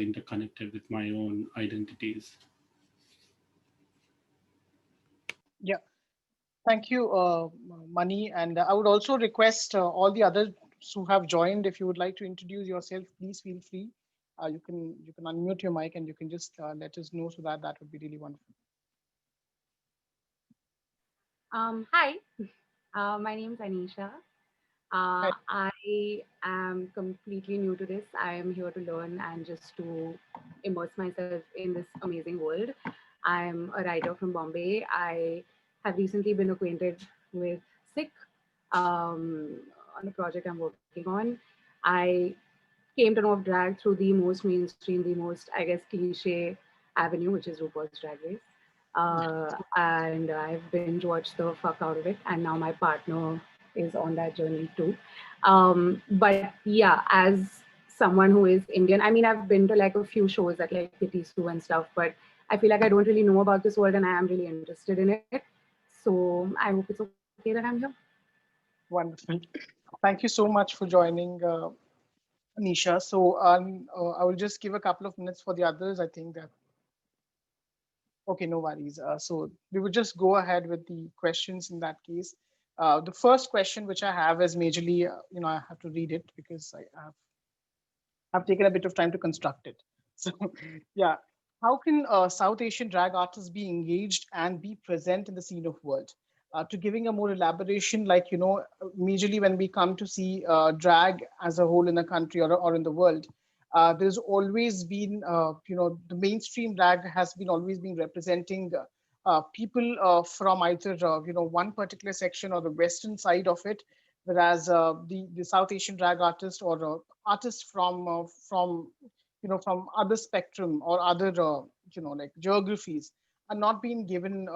interconnected with my own identities. Yeah, thank you, Mani. And I would also request all the others who have joined, if you would like to introduce yourself, please feel free. You can unmute your mic and you can just let us know, so that would be really wonderful. Hi, my name is Anisha. Hi. I am completely new to this. I am here to learn and just to immerse myself in this amazing world. I'm a writer from Bombay. I have recently been acquainted with Sikh on a project I'm working on. I came to know of drag through the most mainstream, the most, I guess, cliche avenue, which is RuPaul's Drag Race. And I've binge watched the fuck out of it. And now my partner is on that journey too. But yeah, as someone who is Indian, I mean, I've been to like a few shows at like Kitty Stew and stuff, but I feel like I don't really know about this world and I am really interested in it. So I hope it's okay that I'm here. Wonderful. Thank you so much for joining, Anisha. So I will just give a couple of minutes for the others. I think that, okay, no worries. So we would just go ahead with the questions in that case. The first question which I have is majorly, I have to read it because I've taken a bit of time to construct it. So, yeah, how can South Asian drag artists be engaged and be present in the scene of world? To giving a more elaboration, like, majorly when we come to see drag as a whole in a country or in the world, there's always been, the mainstream drag has been always been representing people from either, one particular section or the Western side of it, whereas the South Asian drag artist or artists from other spectrum or other like geographies are not being given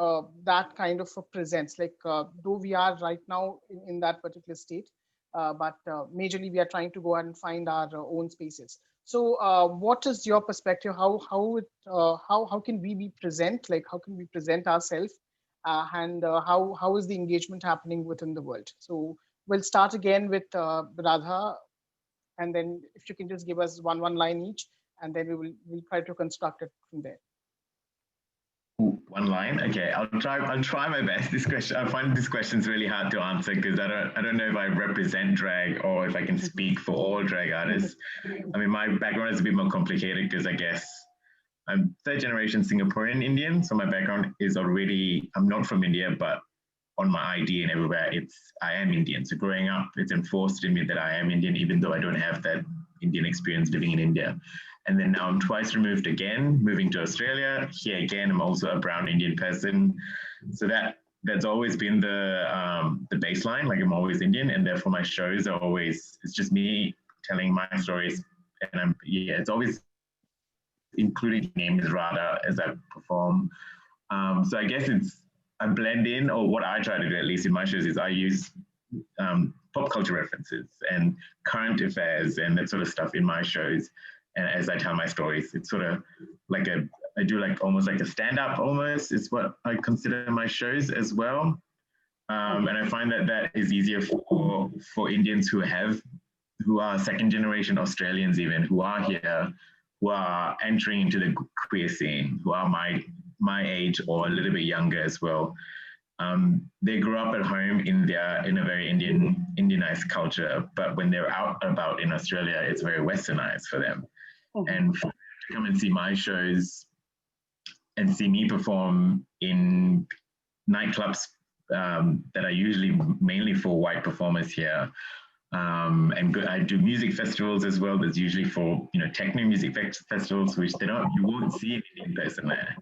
that kind of a presence. Like though we are right now in that particular state, but majorly we are trying to go out and find our own spaces. So, what is your perspective? How can we be present? Like, how can we present ourselves? And how is the engagement happening within the world? So we'll start again with Radha, and then if you can just give us one line each, and then we'll try to construct it from there. One line. Okay, I'll try my best. This question, I find this question's really hard to answer because I don't know if I represent drag or if I can speak for all drag artists. I mean, my background is a bit more complicated because I guess I'm third generation Singaporean Indian. So my background is already, I'm not from India, but on my ID and everywhere, I am Indian. So growing up, it's enforced in me that I am Indian, even though I don't have that Indian experience living in India. And then now I'm twice removed again, moving to Australia. Here again, I'm also a brown Indian person. So that's always been the baseline. Like I'm always Indian, and therefore my shows are always, it's just me telling my stories. And it's always including name is Radha as I perform. So I guess I blend in, or what I try to do at least in my shows is I use pop culture references and current affairs and that sort of stuff in my shows. And as I tell my stories, it's sort of like I do like almost like a stand-up almost, is what I consider my shows as well. And I find that is easier for Indians who are second generation Australians even, who are here, who are entering into the queer scene, who are my age or a little bit younger as well. They grew up at home in a very Indianized culture, but when they're out and about in Australia, it's very Westernized for them. And to come and see my shows and see me perform in nightclubs that are usually mainly for white performers here. And I do music festivals as well. That's usually for techno music festivals, which you won't see an Indian person there,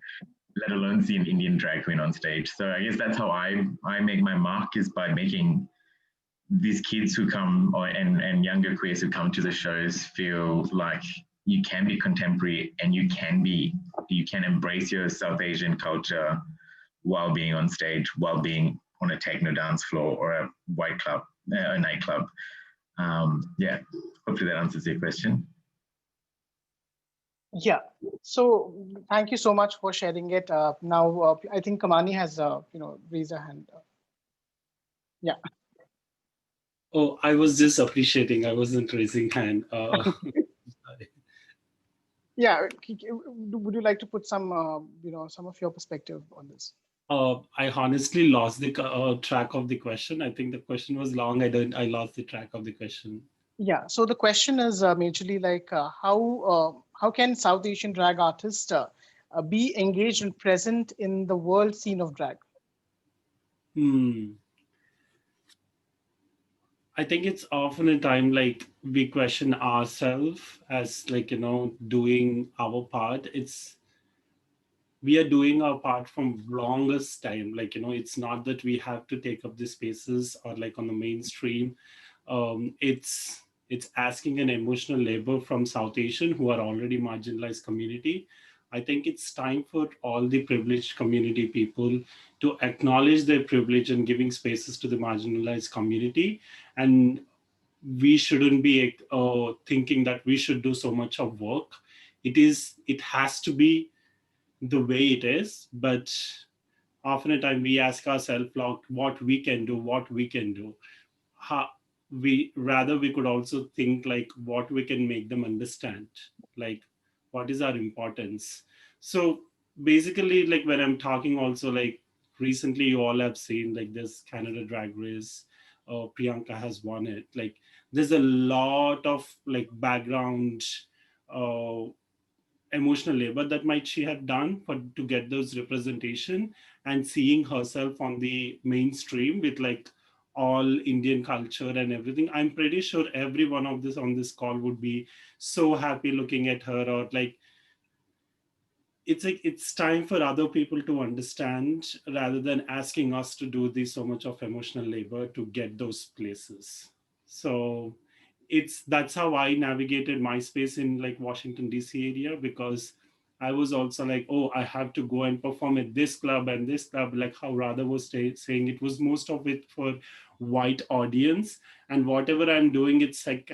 let alone see an Indian drag queen on stage. So I guess that's how I make my mark, is by making these kids who come and younger queers who come to the shows feel like you can be contemporary and you can embrace your South Asian culture while being on stage, while being on a techno dance floor or a white club, a nightclub. Hopefully that answers your question. Yeah. So thank you so much for sharing it. Now I think Kamani has raised her hand. Yeah. Oh, I was just appreciating. I wasn't raising hand. Yeah, would you like to put some, some of your perspective on this? I honestly lost the track of the question. I think the question was long. I lost the track of the question. Yeah. So the question is majorly like how can South Asian drag artists be engaged and present in the world scene of drag? Hmm. I think it's often a time like we question ourselves as like doing our part. It's we are doing our part from longest time. Like it's not that we have to take up the spaces or like on the mainstream. It's asking an emotional labor from South Asian who are already marginalized community. I think it's time for all the privileged community people to acknowledge their privilege and giving spaces to the marginalized community. And we shouldn't be thinking that we should do so much of work. It has to be the way it is, but often a time we ask ourselves like what we can do, how we could also think like what we can make them understand, like what is our importance. So basically like when I'm talking also like recently you all have seen like this Canada Drag Race, Priyanka has won it. Like there's a lot of like background uh, emotional labor that might she have done for to get those representation, and seeing herself on the mainstream with like all Indian culture and everything. I'm pretty sure every one of this on this call would be so happy looking at her. Or like it's time for other people to understand rather than asking us to do this so much of emotional labor to get those places. So it's that's how I navigated my space in like Washington DC area, because I was also like, oh, I have to go and perform at this club and this club, like how Radha was saying, it was most of it for white audience. And whatever I'm doing, it's like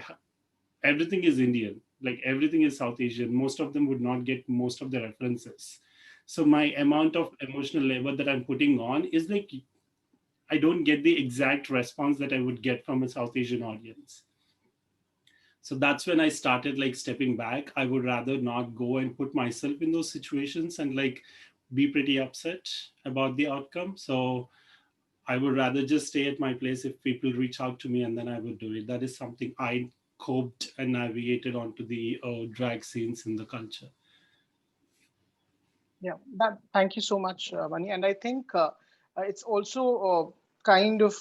everything is Indian, like everything is South Asian. Most of them would not get most of the references. So my amount of emotional labor that I'm putting on is like I don't get the exact response that I would get from a South Asian audience. So that's when I started like stepping back. I would rather not go and put myself in those situations and like be pretty upset about the outcome. So I would rather just stay at my place if people reach out to me, and then I would do it. That is something I coped and navigated onto the drag scenes in the culture. Yeah, that. Thank you so much, Mani. And I think it's also kind of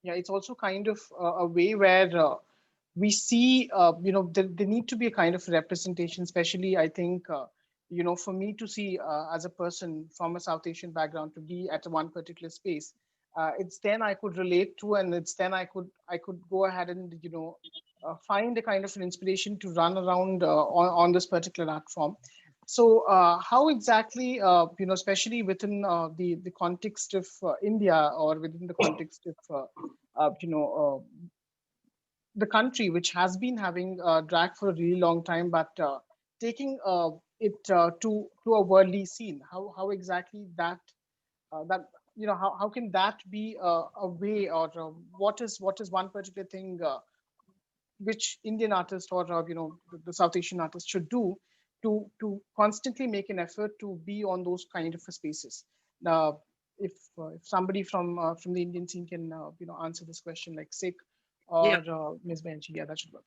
yeah, it's also kind of a way where we see, there need to be a kind of representation, especially I think, for me to see as a person from a South Asian background to be at one particular space, it's then I could relate to, and it's then I could go ahead and, find a kind of an inspiration to run around on this particular art form. So, how exactly, especially within the context of India, or within the context of, uh, you know, the country which has been having drag for a really long time, but taking it to a worldly scene, how exactly that how can that be a way, or what is one particular thing which Indian artist, or the South Asian artist should do to constantly make an effort to be on those kind of spaces. Now, if somebody from the Indian scene can answer this question, like Sikh or Yeah, Ms. Benji, yeah, that should work.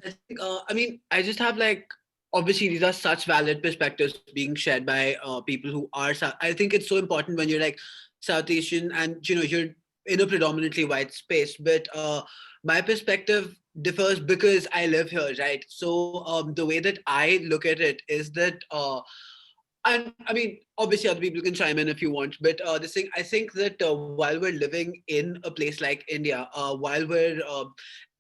I think, I mean, I just have like, obviously, these are such valid perspectives being shared by people who are, I think it's so important when you're like South Asian and, you're in a predominantly white space. But my perspective differs because I live here, right? So the way that I look at it is that, and I mean, obviously, other people can chime in if you want, but this thing, I think that while we're living in a place like India,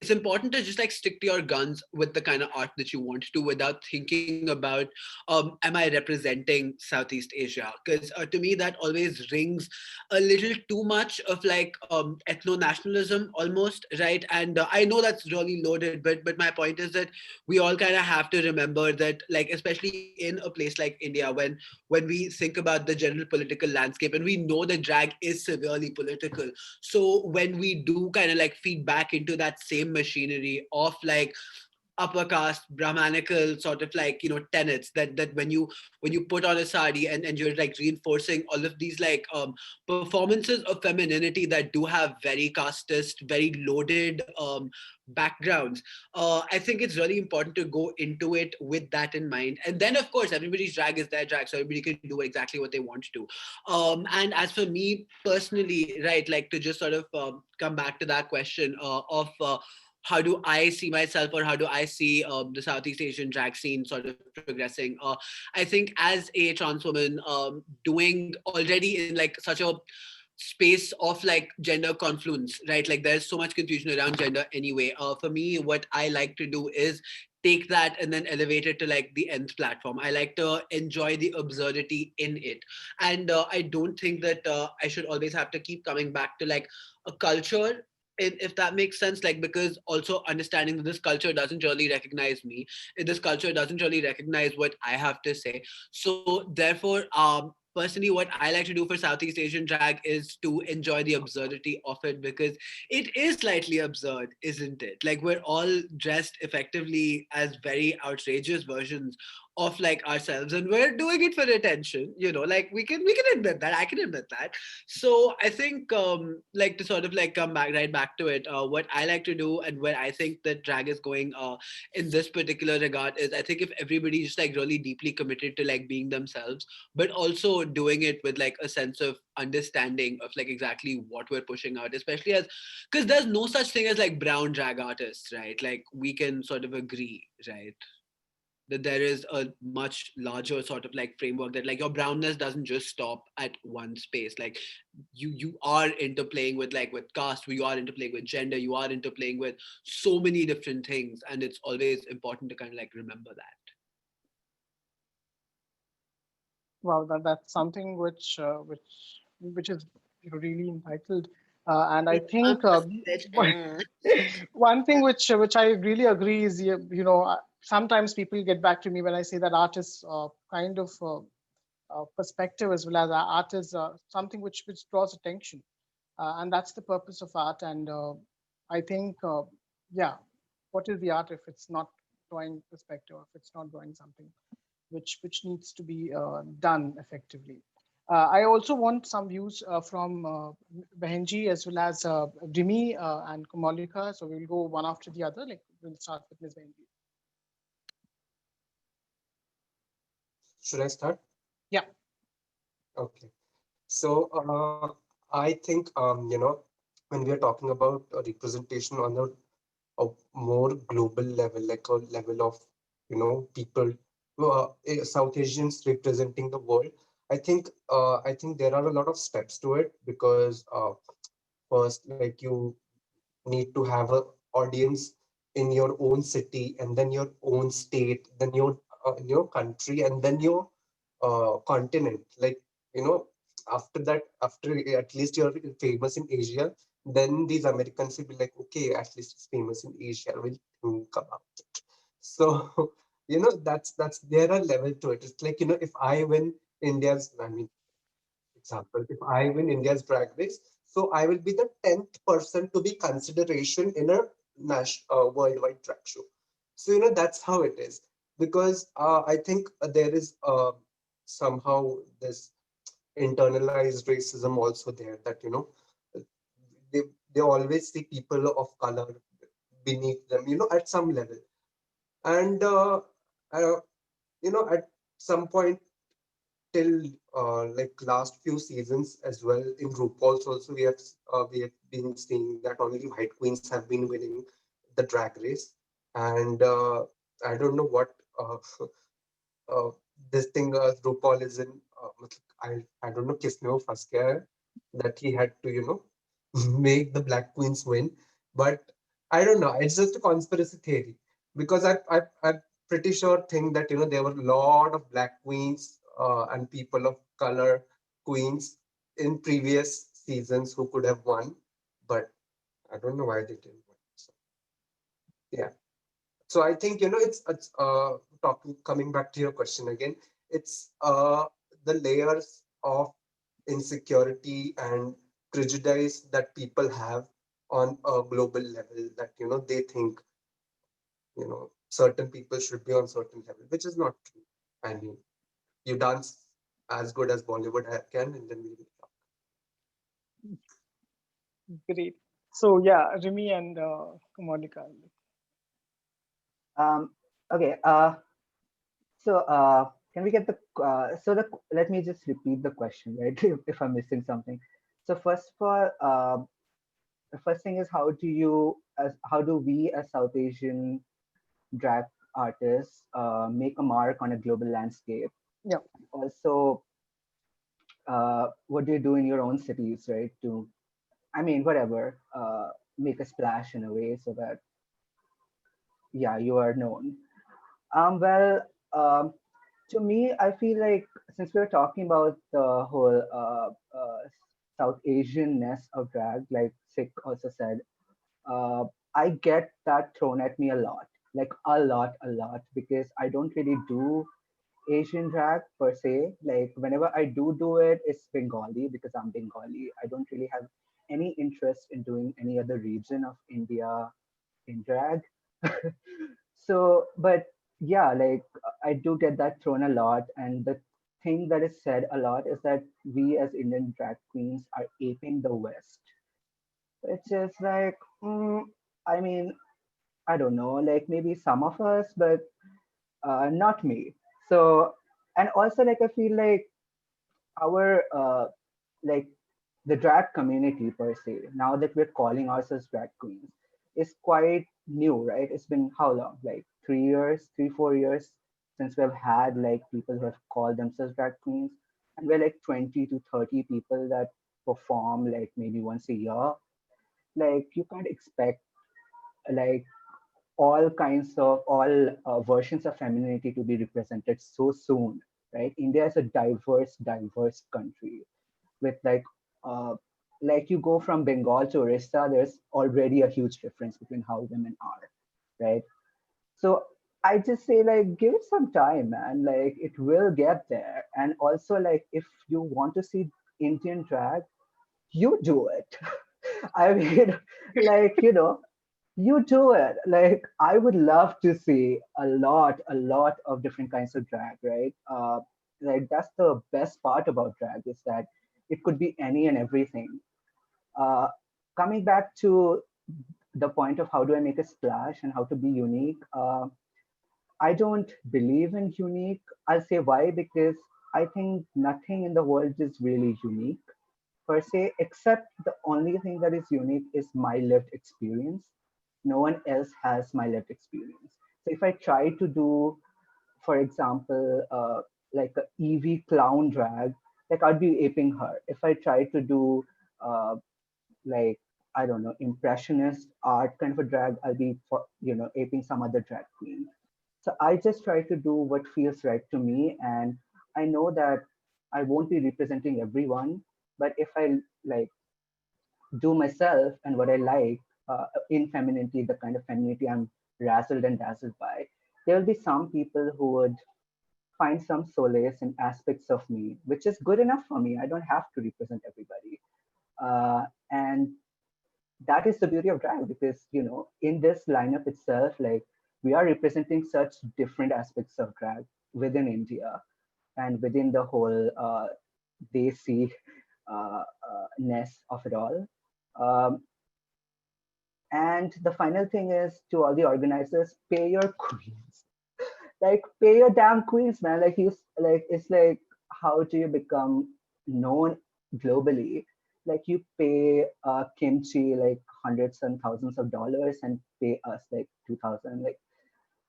it's important to just like stick to your guns with the kind of art that you want to do without thinking about, am I representing Southeast Asia? Because to me, that always rings a little too much of like ethno nationalism almost, right? And I know that's really loaded, but my point is that we all kind of have to remember that, like, especially in a place like India, when we think about the general political landscape, and we know that drag is severely political. So when we do kind of like feed back into that same machinery of like upper caste brahmanical sort of like, tenets that when you put on a sari and you're like reinforcing all of these like performances of femininity that do have very casteist, very loaded backgrounds. I think it's really important to go into it with that in mind. And then, of course, everybody's drag is their drag, so everybody can do exactly what they want to do. And as for me personally, right, like to just sort of come back to that question of how do I see myself, or how do I see the Southeast Asian drag scene sort of progressing? I think as a trans woman, doing already in like such a space of like gender confluence, right? Like there's so much confusion around gender anyway. For me, what I like to do is take that and then elevate it to like the nth platform. I like to enjoy the absurdity in it. And I don't think that I should always have to keep coming back to like a culture, if that makes sense, like because also understanding that this culture doesn't really recognize me, this culture doesn't really recognize what I have to say. So therefore, personally, what I like to do for Southeast Asian drag is to enjoy the absurdity of it, because it is slightly absurd, isn't it? Like we're all dressed effectively as very outrageous versions of like ourselves, and we're doing it for attention. Like we can admit that. I can admit that. So I think like to sort of like come back right back to it, what I like to do and where I think that drag is going in this particular regard is, I think if everybody just like really deeply committed to like being themselves, but also doing it with like a sense of understanding of like exactly what we're pushing out, especially as, because there's no such thing as like brown drag artists, right? Like we can sort of agree, right, that there is a much larger sort of like framework, that like your brownness doesn't just stop at one space. Like you are interplaying with like with caste, you are interplaying with gender, you are interplaying with so many different things, and it's always important to kind of like remember that. Wow, that's something which is really entitled, and I think one thing which I really agree is, sometimes people get back to me when I say that art is kind of perspective, as well as art is something which draws attention, and that's the purpose of art. And I think, yeah, what is the art if it's not drawing perspective, if it's not drawing something which needs to be done effectively. I also want some views from Behenji, as well as Dimi and Kumalika. So we'll go one after the other. Like we'll start with Ms. Behenji. Should I start? Yeah. Okay. So I think when we are talking about a representation on a more global level, like a level of people, South Asians representing the world. I think there are a lot of steps to it, because first, like, you need to have a audience in your own city, and then your own state, then your country, and then your continent. Like, you know after that, after at least you're famous in Asia, then these Americans will be like, okay, at least it's famous in Asia, we'll think about it. So that's there are level to it. It's like, if I win India's, I mean, example, if I win India's drag race, so I will be the 10th person to be consideration in a worldwide drag show. So that's how it is, because I think there is somehow this internalized racism also there, that they they always see people of color beneath them, at some level. And uh, at some point, till like last few seasons as well, in RuPaul's also, we have been seeing that only white queens have been winning the drag race. And I don't know what uh, this thing RuPaul is in. I don't know किसने वो फंस गया है, that he had to make the black queens win. But I don't know. It's just a conspiracy theory, because I'm pretty sure think that there were a lot of black queens and people of color queens in previous seasons who could have won, but I don't know why they didn't win. So, yeah. So I think it's talking coming back to your question again. It's the layers of insecurity and prejudice that people have on a global level, that they think certain people should be on certain level, which is not true. I mean, you dance as good as Bollywood can, and then we will talk. Great. So yeah, Rimi and Monica. Um, okay. So can we get the let me just repeat the question, right? If I'm missing something. So first of all, the first thing is how do we as South Asian drag artists make a mark on a global landscape? Yeah. Also, what do you do in your own cities, right? To, I mean, whatever, make a splash in a way so that, yeah, you are known. Well, to me, I feel like since we're talking about the whole South Asian-ness of drag, like Sik also said, I get that thrown at me like a lot, because I don't really do Asian drag per se. Like whenever I do it, it's Bengali because I'm Bengali. I don't really have any interest in doing any other region of India in drag. So, but yeah, like I do get that thrown a lot. And the thing that is said a lot is that we as Indian drag queens are aping the West. It's just like, I mean, I don't know, like maybe some of us, but not me. So, and also like I feel like our like the drag community per se, now that we're calling ourselves drag queens, is quite new, right? It's been how long? Like 3 years, 3, 4 years since we've had like people who have called themselves drag queens, and we're like 20 to 30 people that perform like maybe once a year. Like you can't expect like all versions of femininity to be represented so soon, right? India is a diverse country with uh, like you go from Bengal to Orissa, there's already a huge difference between how women are, right? So I just say like give it some time, man. Like it will get there. And also like if you want to see Indian drag, you do it. I mean, like you do it. Like I would love to see a lot of different kinds of drag, right? Like that's the best part about drag is that it could be any and everything. uh, Coming back to the point of how do I make a splash and how to be unique, I don't believe in unique. I'll say why, because I think nothing in the world is really unique per se, except the only thing that is unique is my lived experience. No one else has my lived experience. So if I try to do, for example, like a Evie clown drag, like I'd be aping her. If I try to do uh, like I don't know, impressionist art kind of a drag, I'll be aping some other drag queen. So I just try to do what feels right to me, and I know that I won't be representing everyone, but if I like do myself and what I like in femininity, the kind of femininity I'm razzled and dazzled by, there will be some people who would find some solace in aspects of me, which is good enough for me. I don't have to represent everybody. And that is the beauty of drag, because in this lineup itself, like we are representing such different aspects of drag within India and within the whole desi ness of it all. um, and the final thing is, to all the organizers, pay your queens. Like pay your damn queens, man. Like it's like, how do you become known globally? Like you pay kimchi like hundreds and thousands of dollars and pay us like 2,000. Like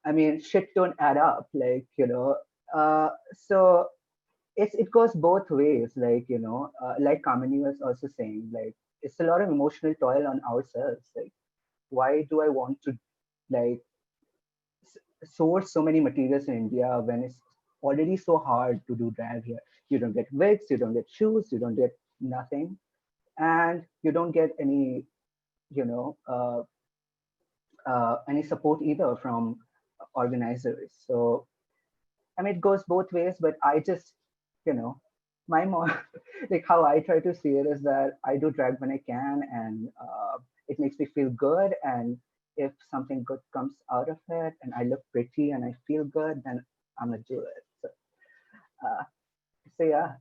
I mean, shit don't add up. Like so it goes both ways. Like like Kamini was also saying, like it's a lot of emotional toil on ourselves. Like why do I want to like source so many materials in India when it's already so hard to do drag here? You don't get wigs, you don't get shoes, you don't get nothing, and you don't get any, you know, any support either from organizers. So I mean, it goes both ways, but I just, my mom, like how I try to see it is that I do drag when I can, and it makes me feel good, and if something good comes out of it and I look pretty and I feel good, then I'm gonna do it. Uh, so yeah,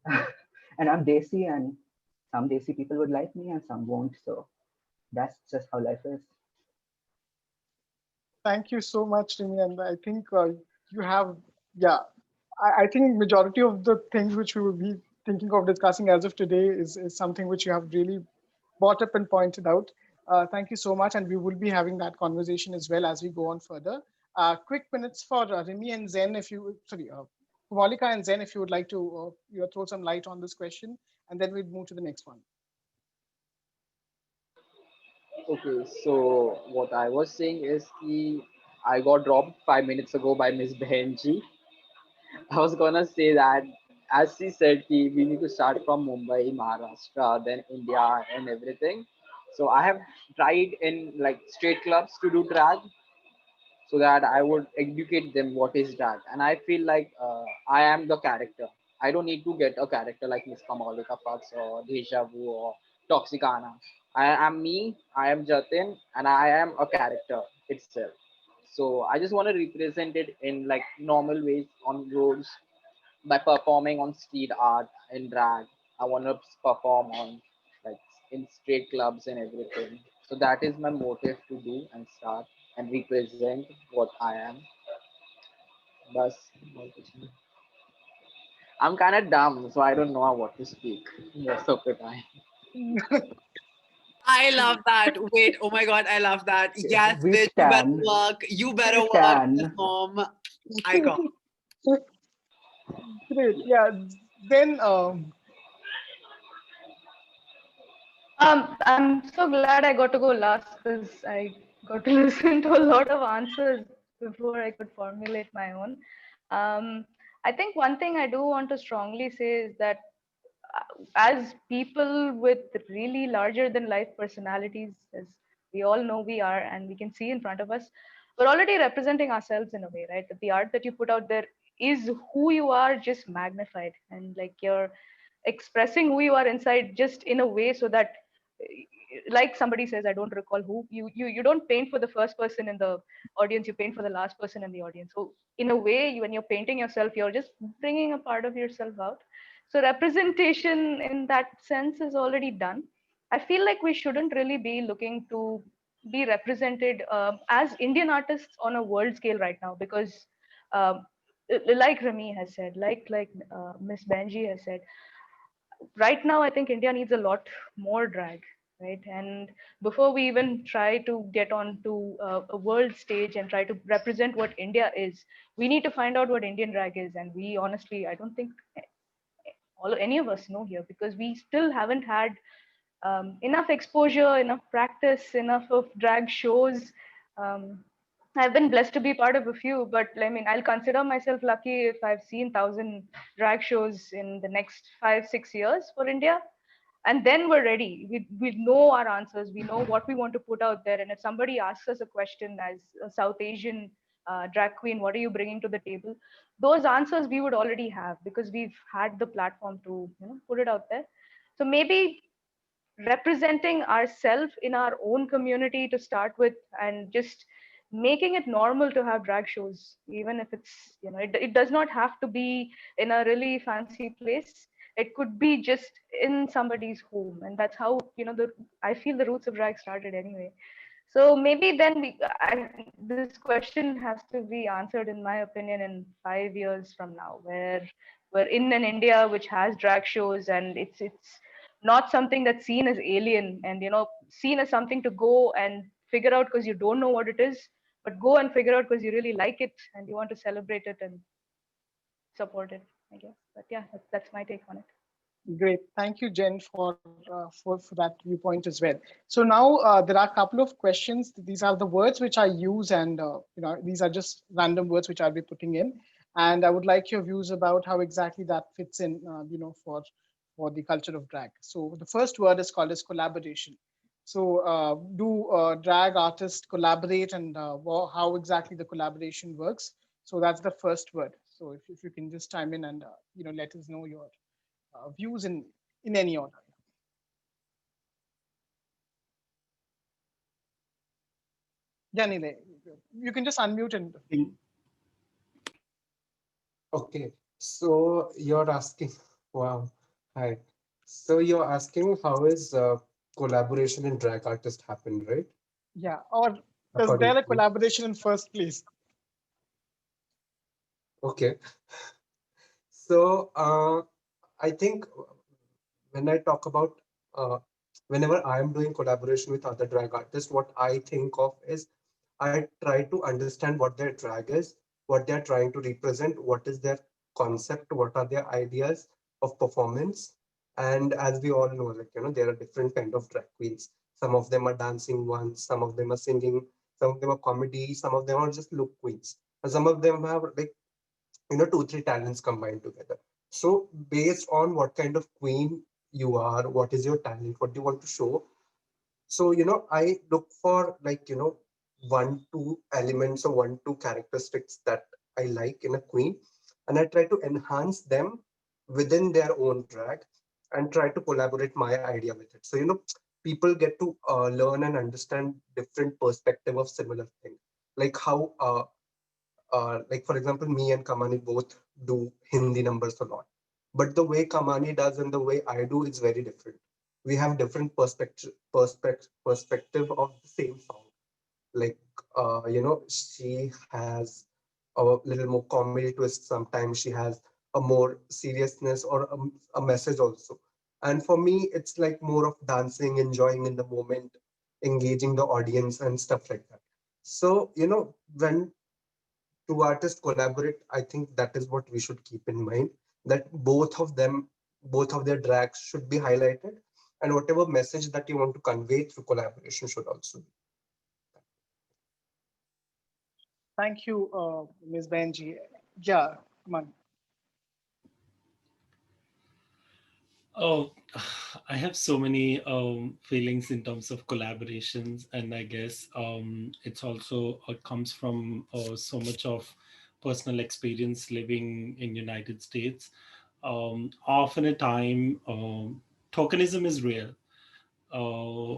and I'm Desi, and some Desi people would like me and some won't. So that's just how life is. Thank you so much, Rimi. And I think you have, yeah, I think majority of the things which we will be thinking of discussing as of today is something which you have really brought up and pointed out. Thank you so much. And we will be having that conversation as well as we go on further. Quick minutes for Rimi and Zen, if you, sorry, Malika and Zen, if you would like to throw some light on this question, and then we'll move to the next one. Okay, so what I was saying is I got dropped 5 minutes ago by Miss Benji. I was gonna say that as she said we need to start from Mumbai, Maharashtra, then India and everything. So I have tried in like straight clubs to do drag so that I would educate them what is drag. And I feel like I am the character. I don't need to get a character like Miss Kamalika Fox or Deja Vu or Toxicana. I am me, I am Jatin, and I am a character itself. So I just want to represent it in like normal ways on roads by performing on street art and drag. I want to perform on like in straight clubs and everything. So that is my motive to do and start and represent what I am. Bas, I'm kind of dumb, so I don't know what to speak most of the time. I love that. Wait, oh my god, I love that. Yes, We bitch, you better stan, work. You better we work, Miss stan. Mom. Icon. Great. Yeah. Then I'm so glad I got to go last because I got to listen to a lot of answers before I could formulate my own. Um, I think one thing I do want to strongly say is that as people with really larger than life personalities, as we all know we are, and we can see in front of us, we're already representing ourselves in a way, right? That the art that you put out there is who you are, just magnified, and like you're expressing who you are inside just in a way so that like somebody says, I don't recall who, you don't paint for the first person in the audience, you paint for the last person in the audience. So in a way, when you're painting yourself, you're just bringing a part of yourself out. So representation in that sense is already done. I feel like we shouldn't really be looking to be represented as Indian artists on a world scale right now, because um, like Rami has said, like Miss Benji has said, right now I think India needs a lot more drag, right? And before we even try to get onto a world stage and try to represent what India is, we need to find out what Indian drag is. And we honestly, I don't think any of us know here, because we still haven't had enough exposure, enough practice, enough of drag shows. Um, I've been blessed to be part of a few, but I mean, I'll consider myself lucky if I've seen 1,000 drag shows in the next 5, 6 years for India. And then we're ready. We know our answers. We know what we want to put out there. And if somebody asks us a question as a South Asian drag queen, what are you bringing to the table? Those answers we would already have because we've had the platform to put it out there. So maybe representing ourselves in our own community to start with, and just making it normal to have drag shows, even if it's it does not have to be in a really fancy place. It could be just in somebody's home, and that's how I feel the roots of drag started anyway. So maybe then this question has to be answered, in my opinion, in 5 years from now, where we're in an India which has drag shows, and it's not something that's seen as alien and seen as something to go and figure out because you don't know what it is, but go and figure out because you really like it and you want to celebrate it and support it, I guess. But yeah, that's my take on it. Great. Thank you, Jen, for that viewpoint as well. So now there are a couple of questions. These are the words which I use, and these are just random words which I'll be putting in. And I would like your views about how exactly that fits in, for the culture of drag. So the first word is called as collaboration. So do drag artists collaborate, and how exactly the collaboration works? So that's the first word. So if you can just chime in and let us know your views in any order. Yeah, Nile, you can just unmute and Okay, so you're asking, wow, hi. So you're asking how is collaboration in drag artist happen, right? yeah. Or is According there to a you. collaboration in first place? Okay, so I think when I talk about whenever I am doing collaboration with other drag artists, what I think of is I try to understand what their drag is, what they are trying to represent, what is their concept, what are their ideas of performance. And as we all know, like there are different kind of drag queens. Some of them are dancing ones, some of them are singing, some of them are comedy, some of them are just look queens, and some of them have like two, three talents combined together. So based on what kind of queen you are, what is your talent, what do you want to show, so, I look for like, one, two elements or one, two characteristics that I like in a queen, and I try to enhance them within their own drag and try to collaborate my idea with it. So, people get to learn and understand different perspective of similar thing, like how, like for example, me and Kamani both do Hindi numbers a lot, but the way Kamani does and the way I do is very different. We have different perspective of the same song. Like she has a little more comedy twist. Sometimes she has a more seriousness or a message also. And for me, it's like more of dancing, enjoying in the moment, engaging the audience and stuff like that. So when two artists collaborate, I think that is what we should keep in mind, that both of their drags should be highlighted, and whatever message that you want to convey through collaboration should also be. Thank you, Ms. Benji. Yeah, come on. Oh, I have so many feelings in terms of collaborations, and I guess it's also comes from so much of personal experience living in United States. Often a time, tokenism is real, uh,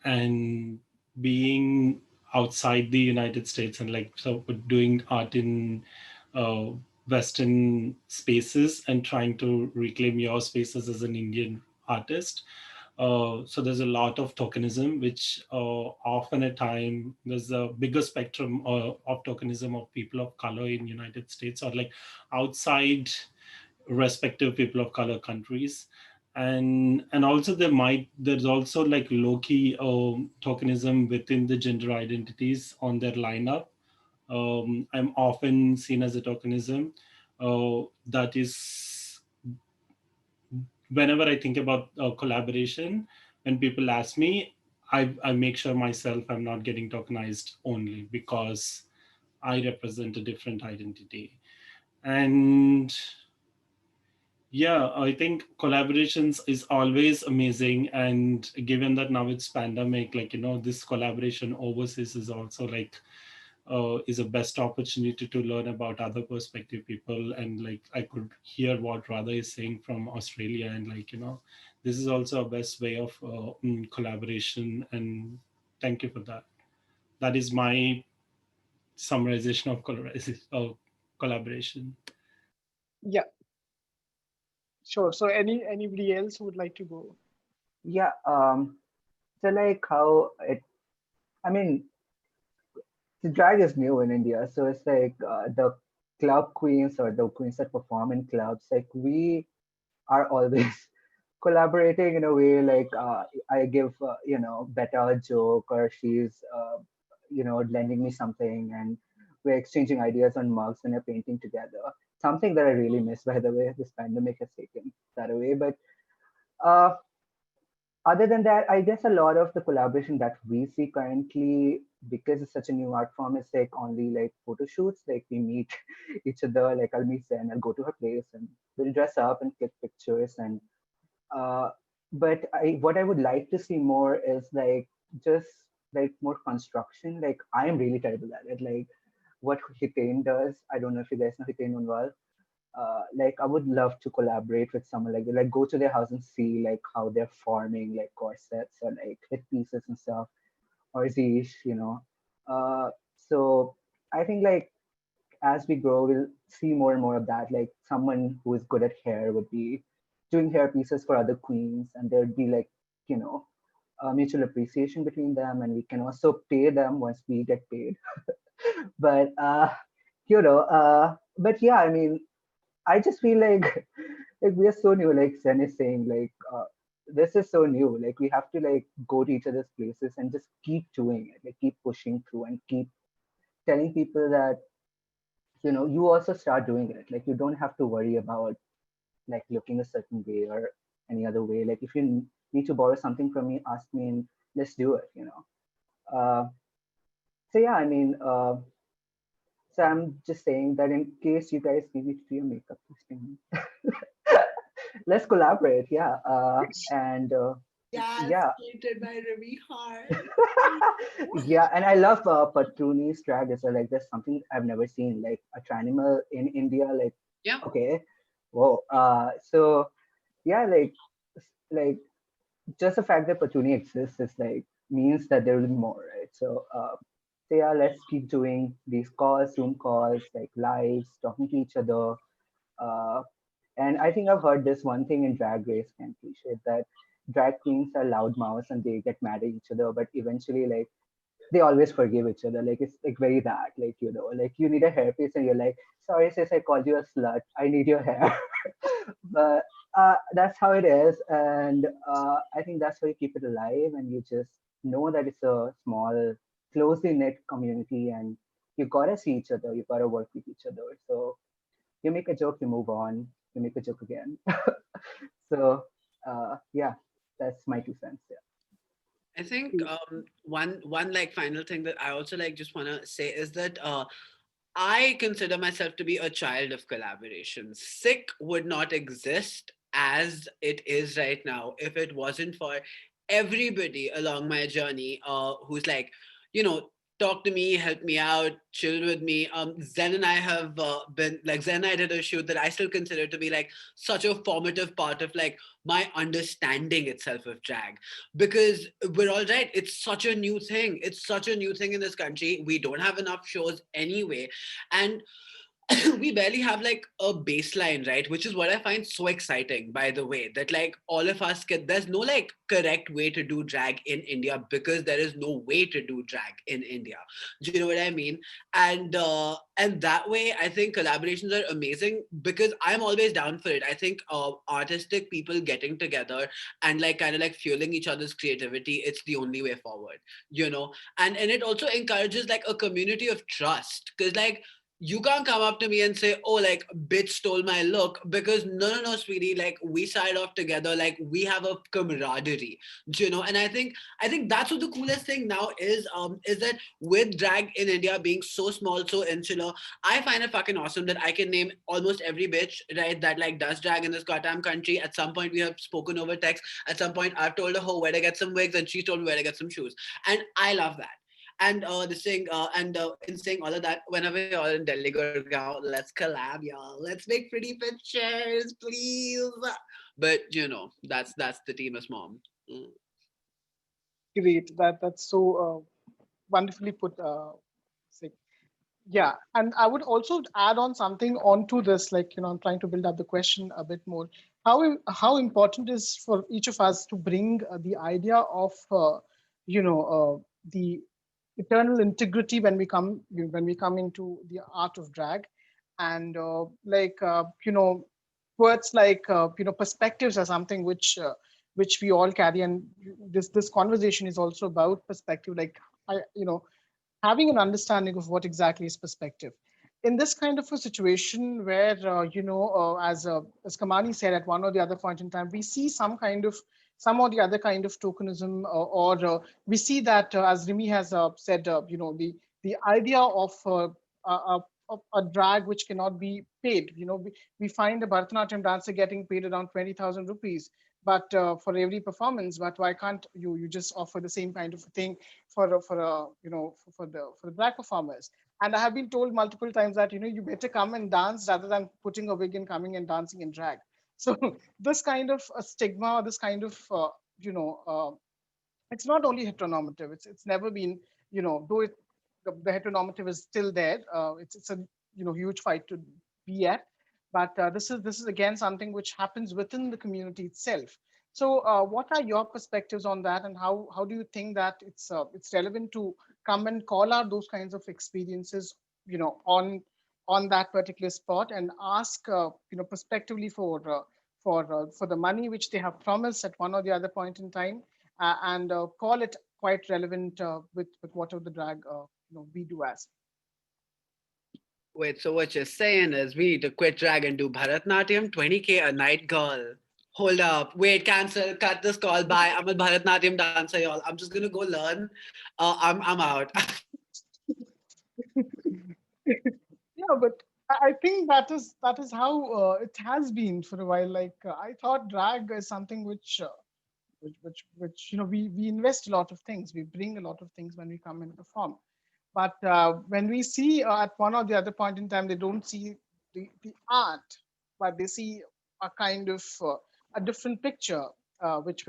and being outside the United States and like so doing art in uh, Western spaces and trying to reclaim your spaces as an Indian artist. So there's a lot of tokenism, which often at time there's a bigger spectrum of tokenism of people of color in United States or like outside respective people of color countries, and also there's also like low-key tokenism within the gender identities on their lineup. I'm often seen as a tokenism that is whenever I think about collaboration, when people ask me, I make sure myself I'm not getting tokenized only because I represent a different identity. And yeah, I think collaborations is always amazing. And given that now it's pandemic, like, this collaboration overseas is also like, is a best opportunity to learn about other perspective people. And like, I could hear what Radha is saying from Australia. And like, this is also a best way of collaboration. And thank you for that. That is my summarization of collaboration. Yeah, sure. So anybody else who would like to go? Yeah. So like how it, I mean, the drag is new in India, so it's like the club queens or the queens that perform in clubs, like we are always collaborating in a way. Like I give Beta a joke, or she's lending me something, and we're exchanging ideas on mugs when we're painting together. Something that I really miss, by the way. This pandemic has taken that away, but. Uh, Other than that, I guess a lot of the collaboration that we see currently, because it's such a new art form, is like only like photo shoots. Like we meet each other, like I'll meet Zen, I'll go to her place and we'll dress up and click pictures. And uh, but what I would like to see more is like just like more construction. Like I am really terrible at it. Like what Hitain does, I don't know if you guys know Hitain Unwal. Like I would love to collaborate with someone like go to their house and see like how they're forming like corsets or like hit pieces and stuff. Or Zish, So I think like as we grow, we'll see more and more of that. Like someone who is good at hair would be doing hair pieces for other queens, and there'd be like, you know, mutual appreciation between them, and we can also pay them once we get paid. But but yeah, I mean, I just feel like like we are so new. Like Zen is saying, like this is so new. Like we have to like go to each other's places and just keep doing it. Like keep pushing through and keep telling people that you also start doing it. Like you don't have to worry about like looking a certain way or any other way. Like if you need to borrow something from me, ask me and let's do it. Uh, so yeah, I mean, so I'm just saying that in case you guys need me to do your makeup, please ping me. Let's collaborate. Yeah. And Yes, yeah. created by Ravi Hart. Yeah, and I love Patruni's drag as well. Like, there's something I've never seen, like a tranimal in India. Like, Yeah. okay, whoa. So yeah, like just the fact that Patruni exists is like means that there will be more, right? So yeah, let's keep doing these calls, Zoom calls, like lives, talking to each other. Uh, and I think I've heard this one thing in Drag Race, and cliche, that drag queens are loud mouths and they get mad at each other, but eventually, like they always forgive each other. Like it's like very that, like like you need a hairpiece and you're like, sorry sis, I called you a slut. I need your hair. But that's how it is, and I think that's how you keep it alive, and you just know that it's a small, closely knit community, and you gotta see each other. You gotta work with each other. So you make a joke, you move on. You make a joke again. So yeah, that's my 2 cents. Yeah. I think one like final thing that I also like just want to say is that I consider myself to be a child of collaboration. Sick would not exist as it is right now if it wasn't for everybody along my journey who's like, you know, talk to me, help me out, chill with me. Zen and I have been like Zen and I did a shoot that I still consider to be like such a formative part of like my understanding itself of drag, because we're all right, it's such a new thing, it's such a new thing in this country. We don't have enough shows anyway, and we barely have like a baseline, right? Which is what I find so exciting, by the way, that like all of us can, there's no like correct way to do drag in India because there is no way to do drag in India. Do you know what I mean? And that way I think collaborations are amazing because I'm always down for it. I think artistic people getting together and like kind of like fueling each other's creativity, it's the only way forward, you know. And it also encourages like a community of trust, because like you can't come up to me and say, oh, like, bitch stole my look, because no, sweetie, like, we side off together, like, we have a camaraderie, you know. And I think that's what the coolest thing now is that with drag in India being so small, so insular, I find it fucking awesome that I can name almost every bitch, right, that like does drag in this goddamn country. At some point we have spoken over text, at some point I've told her where to get some wigs, and she told me where to get some shoes, and I love that. And this thing, and in saying all of that, whenever you're all in Delhi, Gurgaon, let's collab, y'all. Let's make pretty pictures, please. But you know, that's the team as mom. Mm. Great. That's so wonderfully put. Sid. Yeah, and I would also add on something onto this, like I'm trying to build up the question a bit more. How important is for each of us to bring the idea of the eternal integrity when we come into the art of drag, and words like perspectives are something which we all carry, and this conversation is also about perspective. Like I you know having an understanding of what exactly is perspective in this kind of a situation where as Kamani said, at one or the other point in time we see some or the other kind of tokenism, or we see that as Rimi has said, the idea of a drag which cannot be paid. We find a Bharatanatyam dancer getting paid around 20,000 rupees, but for every performance. But why can't you just offer the same kind of thing for the drag performers? And I have been told multiple times that you better come and dance rather than putting a wig and coming and dancing in drag. So this kind of stigma, this kind of it's not only heteronormative. It's never been though the heteronormative is still there. It's a huge fight to be at, but this is again something which happens within the community itself. So, what are your perspectives on that, and how do you think that it's relevant to come and call out those kinds of experiences, on that particular spot, and ask, prospectively for the money which they have promised at one or the other point in time, and call it quite relevant with whatever the drag we do as. Wait, so what you're saying is we need to quit drag and do Bharatnatyam, 20K a night, girl. Hold up. Wait, cancel. Cut this call. Bye. I'm a Bharatnatyam dancer, y'all. I'm just gonna go learn. I'm out. Yeah, but I think that is how it has been for a while. Like, I thought drag is something which we invest a lot of things, we bring a lot of things when we come and perform. But when we see, at one or the other point in time, they don't see the art, but they see a kind of a different picture, which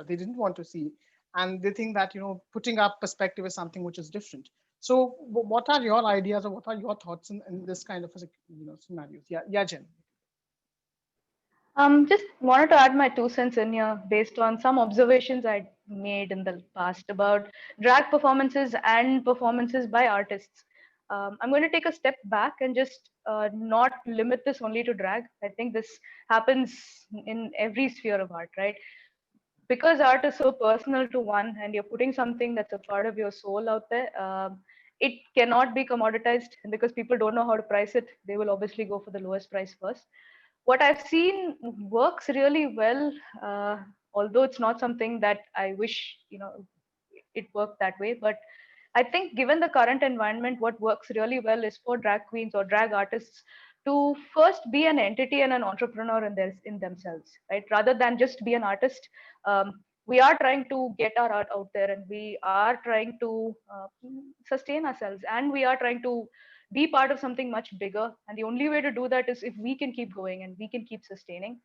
they didn't want to see, and they think that putting up perspective is something which is different. So, what are your ideas, or what are your thoughts in this kind of scenarios? Yeah, Jen. Just wanted to add my 2 cents in here based on some observations I made in the past about drag performances and performances by artists. I'm going to take a step back and just not limit this only to drag. I think this happens in every sphere of art, right? Because art is so personal to one, and you're putting something that's a part of your soul out there. It cannot be commoditized, and because people don't know how to price it, they will obviously go for the lowest price first. What I've seen works really well, although it's not something that I wish it worked that way. But I think given the current environment, what works really well is for drag queens or drag artists to first be an entity and an entrepreneur in themselves, right? Rather than just be an artist. We are trying to get our art out there, and we are trying to sustain ourselves, and we are trying to be part of something much bigger. And the only way to do that is if we can keep going and we can keep sustaining.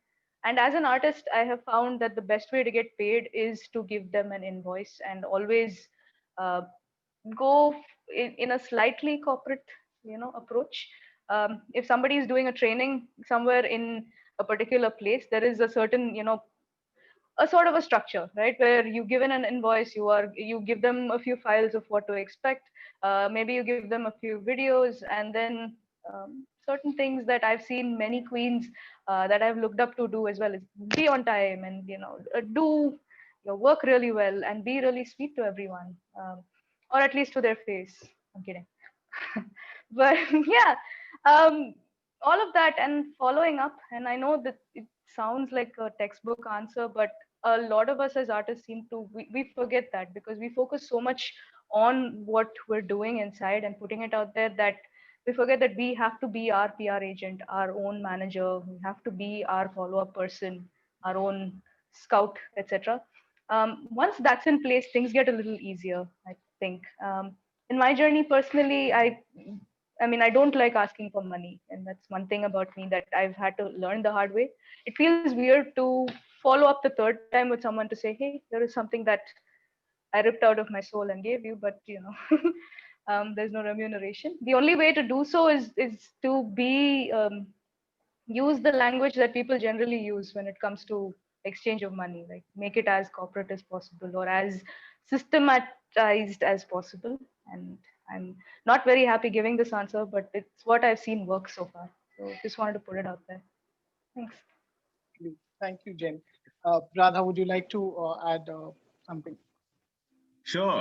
And as an artist, I have found that the best way to get paid is to give them an invoice, and always uh, go in a slightly corporate approach. If somebody is doing a training somewhere in a particular place, there is a certain a sort of a structure, right, where you give in an invoice, you give them a few files of what to expect, maybe you give them a few videos, and then certain things that I've seen many queens that I've looked up to do as well is be on time, and do your work really well, and be really sweet to everyone, or at least to their face. I'm kidding. But yeah, um, all of that and following up, and I know that it sounds like a textbook answer, but a lot of us as artists seem to we forget that, because we focus so much on what we're doing inside and putting it out there, that we forget that we have to be our PR agent, our own manager, we have to be our follow-up person, our own scout, etc. Once that's in place, things get a little easier, I think. In my journey personally, I mean, I don't like asking for money, and that's one thing about me that I've had to learn the hard way. It feels weird to follow up the third time with someone to say, "Hey, there is something that I ripped out of my soul and gave you, but there's no remuneration." The only way to do so is to be use the language that people generally use when it comes to exchange of money, like make it as corporate as possible or as systematized as possible. And I'm not very happy giving this answer, but it's what I've seen work so far, so just wanted to put it out there. Thanks. Thank you, Jen. Radha, would you like to add something? Sure.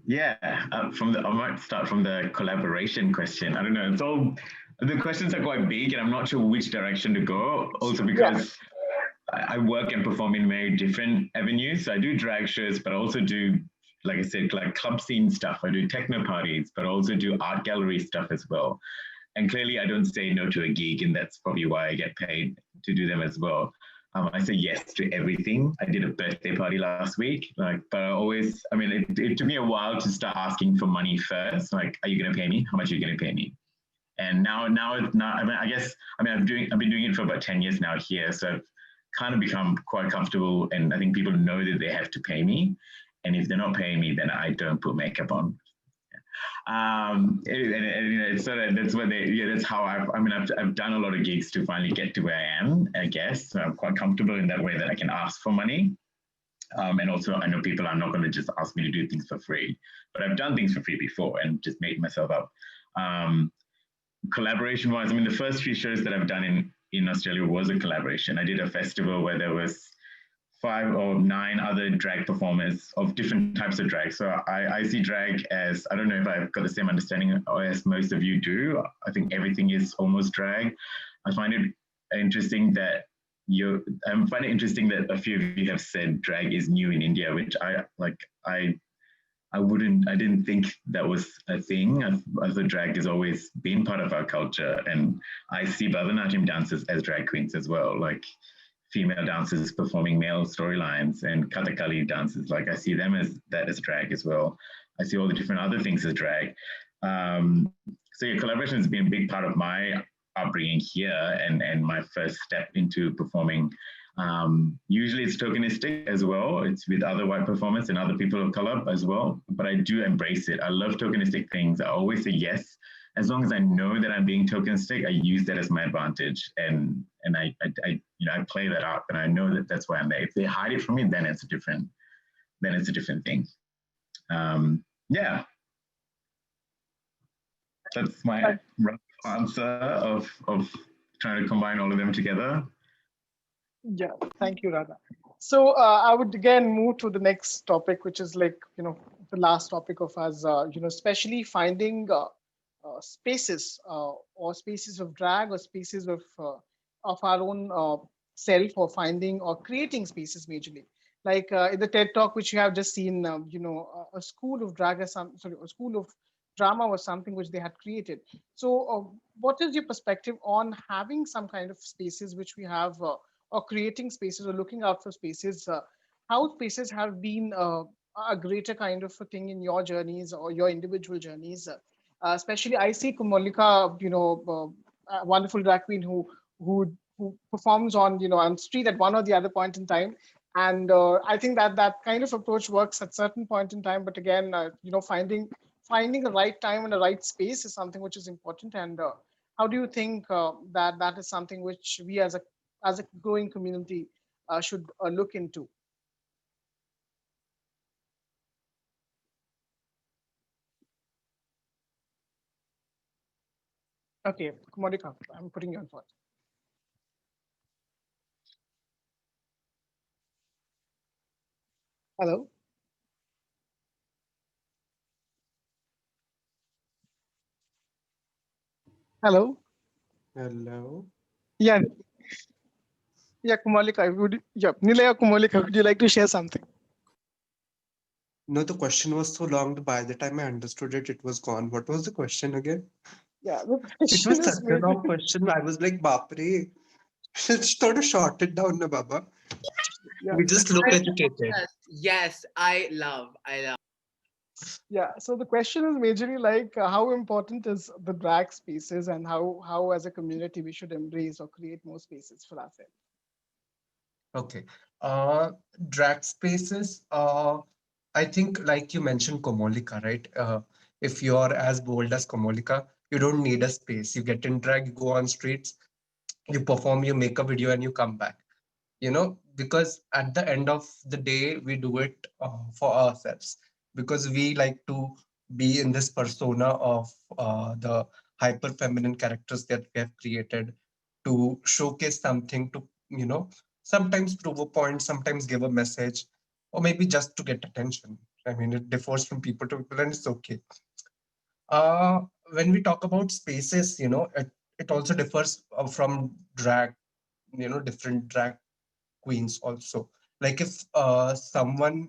Yeah. I might start from the collaboration question. I don't know. It's all the questions are quite big, and I'm not sure which direction to go. Also, because I work and perform in very different avenues. So I do drag shows, but I also do, like I said, like club scene stuff. I do techno parties, but I also do art gallery stuff as well. And clearly, I don't say no to a gig, and that's probably why I get paid to do them as well. I say yes to everything. I did a birthday party last week, but I mean, it took me a while to start asking for money first. Like, are you going to pay me? How much are you going to pay me? And now, I mean, I've been doing it for about 10 years now here, so I've kind of become quite comfortable, and I think people know that they have to pay me. And if they're not paying me, then I don't put makeup on. It's sort of, that's what they, yeah, that's how I've done a lot of gigs to finally get to where I am, I guess. So I'm quite comfortable in that way that I can ask for money. And also I know people are not going to just ask me to do things for free, but I've done things for free before and just made myself up. Collaboration wise, I mean, the first few shows that I've done in Australia was a collaboration. I did a festival where there was 5 or 9 other drag performers of different types of drag. So I see drag as, I don't know if I've got the same understanding as most of you do. I think everything is almost drag. I find it interesting that I find it interesting that a few of you have said drag is new in India, which I didn't think that was a thing. I thought drag has always been part of our culture. And I see Bharatanatyam dancers as drag queens as well, like female dancers performing male storylines, and Kathakali dancers. Like I see them as drag as well. I see all the different other things as drag. So yeah, collaboration has been a big part of my upbringing here and my first step into performing. Usually it's tokenistic as well. It's with other white performers and other people of color as well, but I do embrace it. I love tokenistic things. I always say yes. As long as I know that I'm being tokenistic, I use that as my advantage, and I play that up, and I know that that's why I'm there. If they hide it from me, then it's a different thing. Yeah, that's my rough answer of trying to combine all of them together. Yeah, thank you, Radha. So I would again move to the next topic, which is like, the last topic of us, especially finding spaces or spaces of drag or spaces of our own self, or finding or creating spaces majorly. Like in the TED talk, which you have just seen, a school of drag, a school of drama was something which they had created. So what is your perspective on having some kind of spaces which we have, or creating spaces or looking out for spaces? How spaces have been a greater kind of a thing in your journeys or your individual journeys? Especially, I see Kumolika, a wonderful drag queen who performs on on street at one or the other point in time, and I think that kind of approach works at certain point in time. But again, finding the right time and the right space is something which is important. And how do you think that is something which we as a growing community should look into? Okay, Monica, I'm putting you on first. Hello. Hello. Hello. Yeah, yeah, Kumalika, Nilaya Kumalika, would you like to share something? No, the question was so long. By the time I understood it, it was gone. What was the question again? Yeah, the It question was is such a maybe. long question. I was like, Bapre. Just sort of short it down, na Baba. Yeah, We just look agitated. Yes, I love. yeah. So the question is majorly like, how important is the drag spaces, and how as a community we should embrace or create more spaces for ourselves? Okay. Drag spaces. I think, like you mentioned, Komolika, right? If you're as bold as Komolika, you don't need a space. You get in drag, you go on streets, you perform, you make a video, and you come back. Because at the end of the day, we do it for ourselves, because we like to be in this persona of the hyper feminine characters that we have created to showcase something, to sometimes prove a point, sometimes give a message, or maybe just to get attention. I mean, it differs from people to people, and it's okay. uh, when we talk about spaces, it also differs from drag, different drag queens also. Like if someone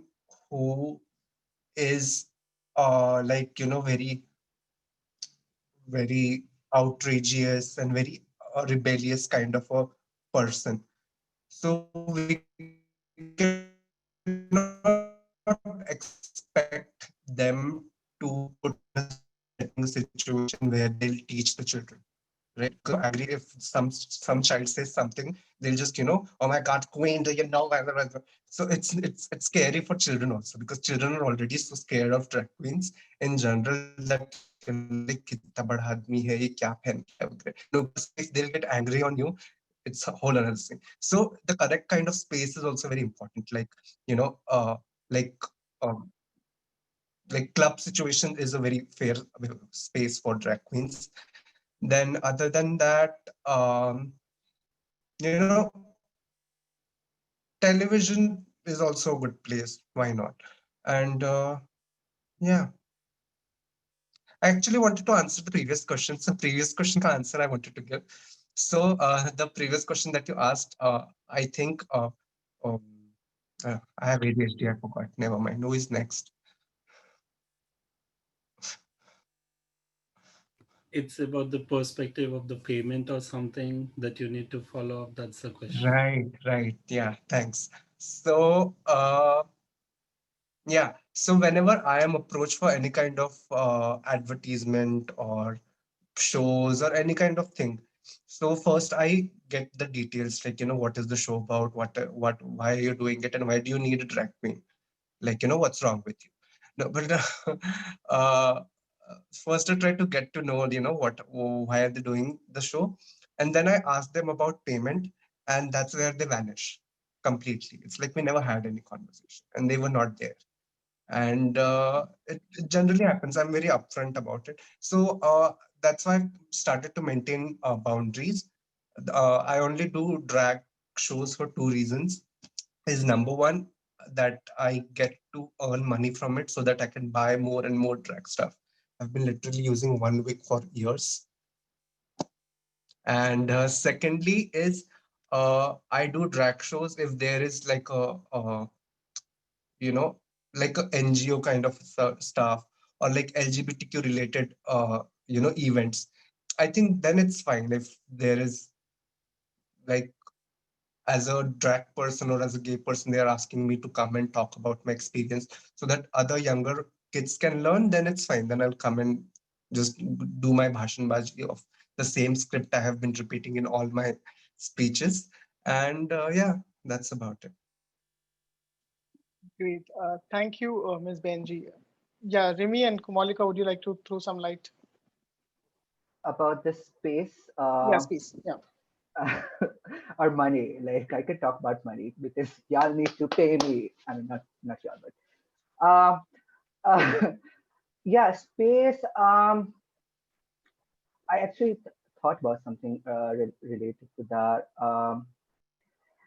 who is like very very outrageous and very rebellious kind of a person, so we cannot expect them to put in a setting, a situation where they'll teach the children. right? Because angry if some child says something, they'll just, oh my God, queen, do you know? So it's scary for children also, because children are already so scared of drag queens in general that, like, कितना बड़ा आदमी है, ये क्या पहन के आया वगैरह. Plus if they'll get angry on you, it's a whole other thing. So the correct kind of space is also very important. You know, uh, like um, like club situation is a very fair space for drag queens. Then other than that, you know, television is also a good place. Why not? And yeah, I actually wanted to answer the previous question. So previous question ka answer I wanted to give. So the previous question that you asked, I think um, I have ADHD. I forgot. Never mind. Who is next? It's about the perspective of the payment or something that you need to follow up. That's the question. Right, right. Yeah, thanks. So yeah, so whenever I am approached for any kind of advertisement or shows or any kind of thing, so first I get the details, like, what is the show about, why are you doing it, and why do you need a drag queen? Like, what's wrong with you? No, but uh, first I try to get to know, why are they doing the show, and then I ask them about payment, and that's where they vanish completely. It's like we never had any conversation, and they were not there. And it generally happens. I'm very upfront about it. So that's why I've started to maintain boundaries. I only do drag shows for two reasons. Is number one, that I get to earn money from it so that I can buy more and more drag stuff. I've been literally using one wig for years. And secondly is I do drag shows if there is like you know, like a NGO kind of stuff, or like LGBTQ related, events. I think then it's fine if there is, like, as a drag person or as a gay person, they are asking me to come and talk about my experience so that other younger kids can learn, then it's fine. Then I'll come and just do my bhashan baji of the same script I have been repeating in all my speeches. And yeah, that's about it. Great. Thank you, Ms. Benji. Yeah, Rimi and Kumalika, would you like to throw some light? About the space, Yes, please. Yeah. or money. Like, I could talk about money because y'all need to pay me. I mean, not y'all, but uh, yeah, space. I actually thought about something related to that.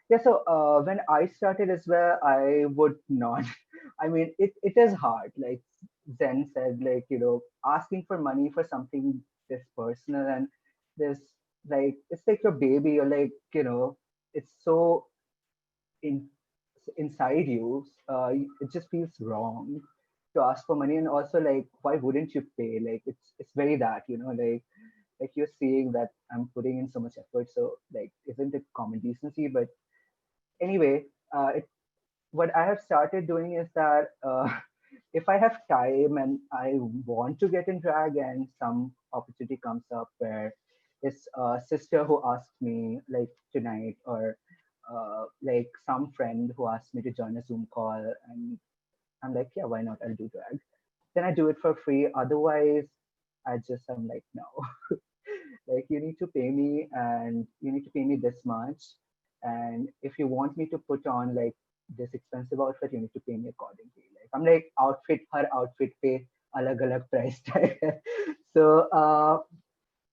Yeah, so when I started as well, I would not. I mean, it is hard. Like Zen said, like, asking for money for something this personal and this, like, it's like your baby, or like, it's so in inside you. It just feels wrong to ask for money, and also like, why wouldn't you pay? Like, it's very that, like you're seeing that I'm putting in so much effort. So like, isn't it common decency? But anyway, what I have started doing is that if I have time and I want to get in drag and some opportunity comes up where it's a sister who asked me like tonight, or like some friend who asked me to join a Zoom call, and I'm like, yeah, why not? I'll do drag. Then I do it for free. Otherwise, I'm like, no. Like, you need to pay me, and you need to pay me this much. And if you want me to put on like this expensive outfit, you need to pay me accordingly. Like, I'm like, outfit her outfit pay alag alag price tag. So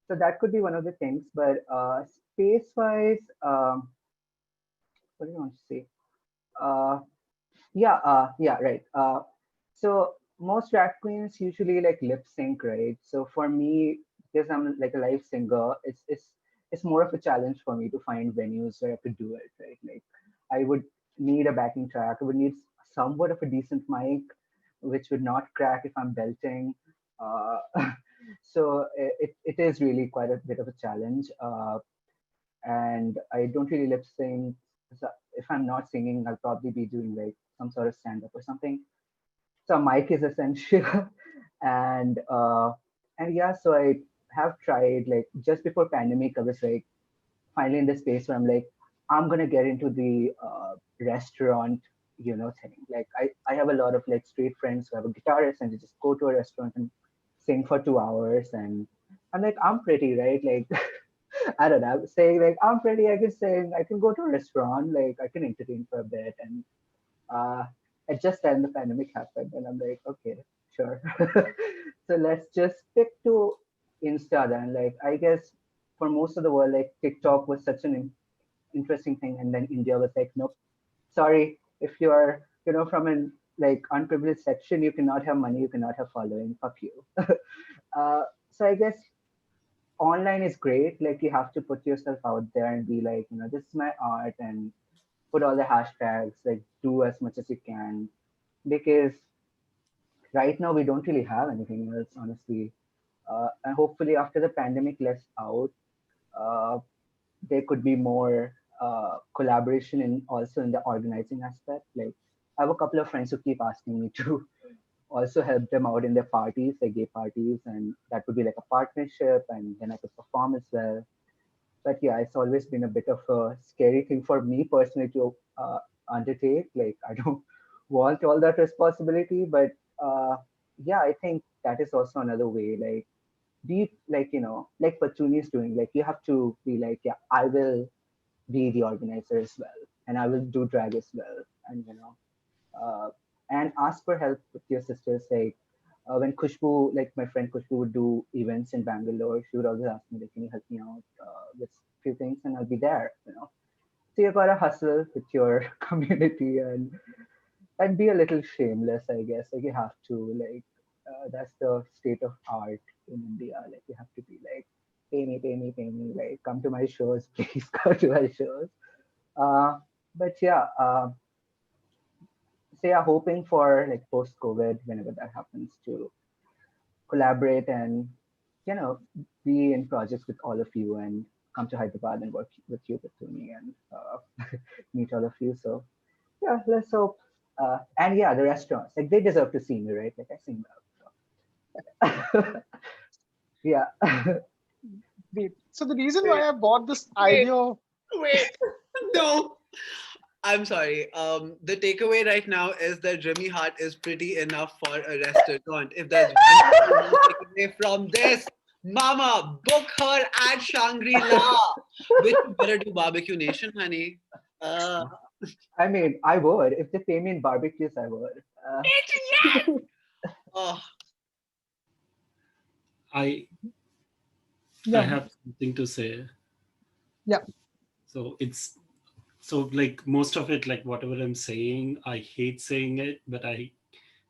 so that could be one of the things. But space wise, what do you want to say? Uh, yeah, right. So most drag queens usually like lip sync, right? So for me, because I'm like a live singer, it's more of a challenge for me to find venues where I could do it, right? Like, I would need a backing track. I would need somewhat of a decent mic, which would not crack if I'm belting. Uh, so it is really quite a bit of a challenge. And I don't really lip sync. So if I'm not singing, I'll probably be doing like some sort of stand up or something. So mic is essential, and yeah, so I have tried, like just before pandemic, I was like finally in the space where I'm like, I'm gonna get into the restaurant, thing. Like I have a lot of like street friends who have a guitarist and they just go to a restaurant and sing for 2 hours. And I'm like, I'm pretty, right? Like I don't know, I'm saying like I'm pretty, I can sing, I can go to a restaurant, like I can entertain for a bit. And uh, it just then the pandemic happened, and I'm like, okay, sure. So let's just stick to Insta then. Like, I guess for most of the world, like TikTok was such an interesting thing, and then India was like, nope, sorry, if you're, from an like unprivileged section, you cannot have money, you cannot have following. Fuck you. So I guess online is great. Like you have to put yourself out there and be like, this is my art, and put all the hashtags, like do as much as you can, because right now we don't really have anything else, honestly. And hopefully after the pandemic lets out, uh, there could be more collaboration in also in the organizing aspect. Like I have a couple of friends who keep asking me to also help them out in their parties, like gay parties, and that would be like a partnership, and then I could perform as well. But yeah, it's always been a bit of a scary thing for me personally to undertake. Like I don't want all that responsibility, but uh, yeah, I think that is also another way. Like be like like what Chuni is doing. Like you have to be like, yeah, I will be the organizer as well, and I will do drag as well, and uh, and ask for help with your sisters. Like when Kushbu, like my friend Kushbu would do events in Bangalore, she would always ask me, like, can you help me out with few things, and I'll be there. So you gotta hustle with your community and be a little shameless, I guess. Like you have to like that's the state of art in India. Like you have to be like, pay me, pay me, pay me. Like come to my shows, please come to my shows. Uh, but yeah, so yeah, hoping for like post COVID, whenever that happens, to collaborate and you know be in projects with all of you and come to Hyderabad and work with you, with me, and meet all of you. So yeah, let's hope. And yeah, the restaurants, like they deserve to see me, right? Like I sing well. So. Yeah. Great. So the reason why Wait, I bought this wait, idea of wait. No. I'm sorry. The takeaway right now is that Remy Hart is pretty enough for a restaurant. If there's one thing you want to take away from this, Mama, book her at Shangri-La, which you better do Barbecue Nation, honey. Uh, I mean, I would if they pay me in barbecues. I would. yes! Oh, I I yeah, have something to say. yeah, So it's so like most of it, like whatever I'm saying, I hate saying it, but I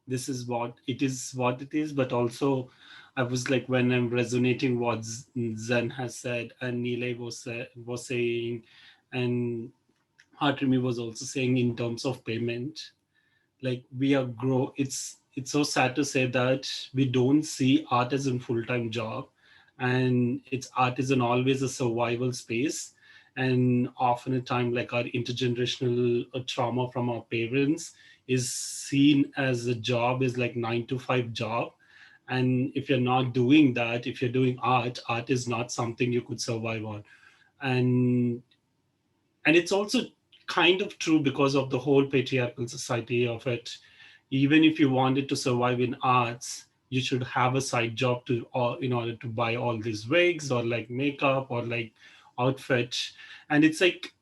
this is what it is, what it is. But also, I was like when I'm resonating what Zen has said and Nilay was saying, and Hatrimi was also saying in terms of payment. Like we are grow it's so sad to say that we don't see art as a full-time job, and it's art isn't always a survival space, and often a time like our intergenerational trauma from our parents is seen as a job, is like 9 to 5 job. And if you're not doing that, if you're doing art is not something you could survive on. And and it's also kind of true because of the whole patriarchal society of it. Even if you wanted to survive in arts, you should have a side job to, or in order to buy all these wigs or like makeup or like outfit. And it's like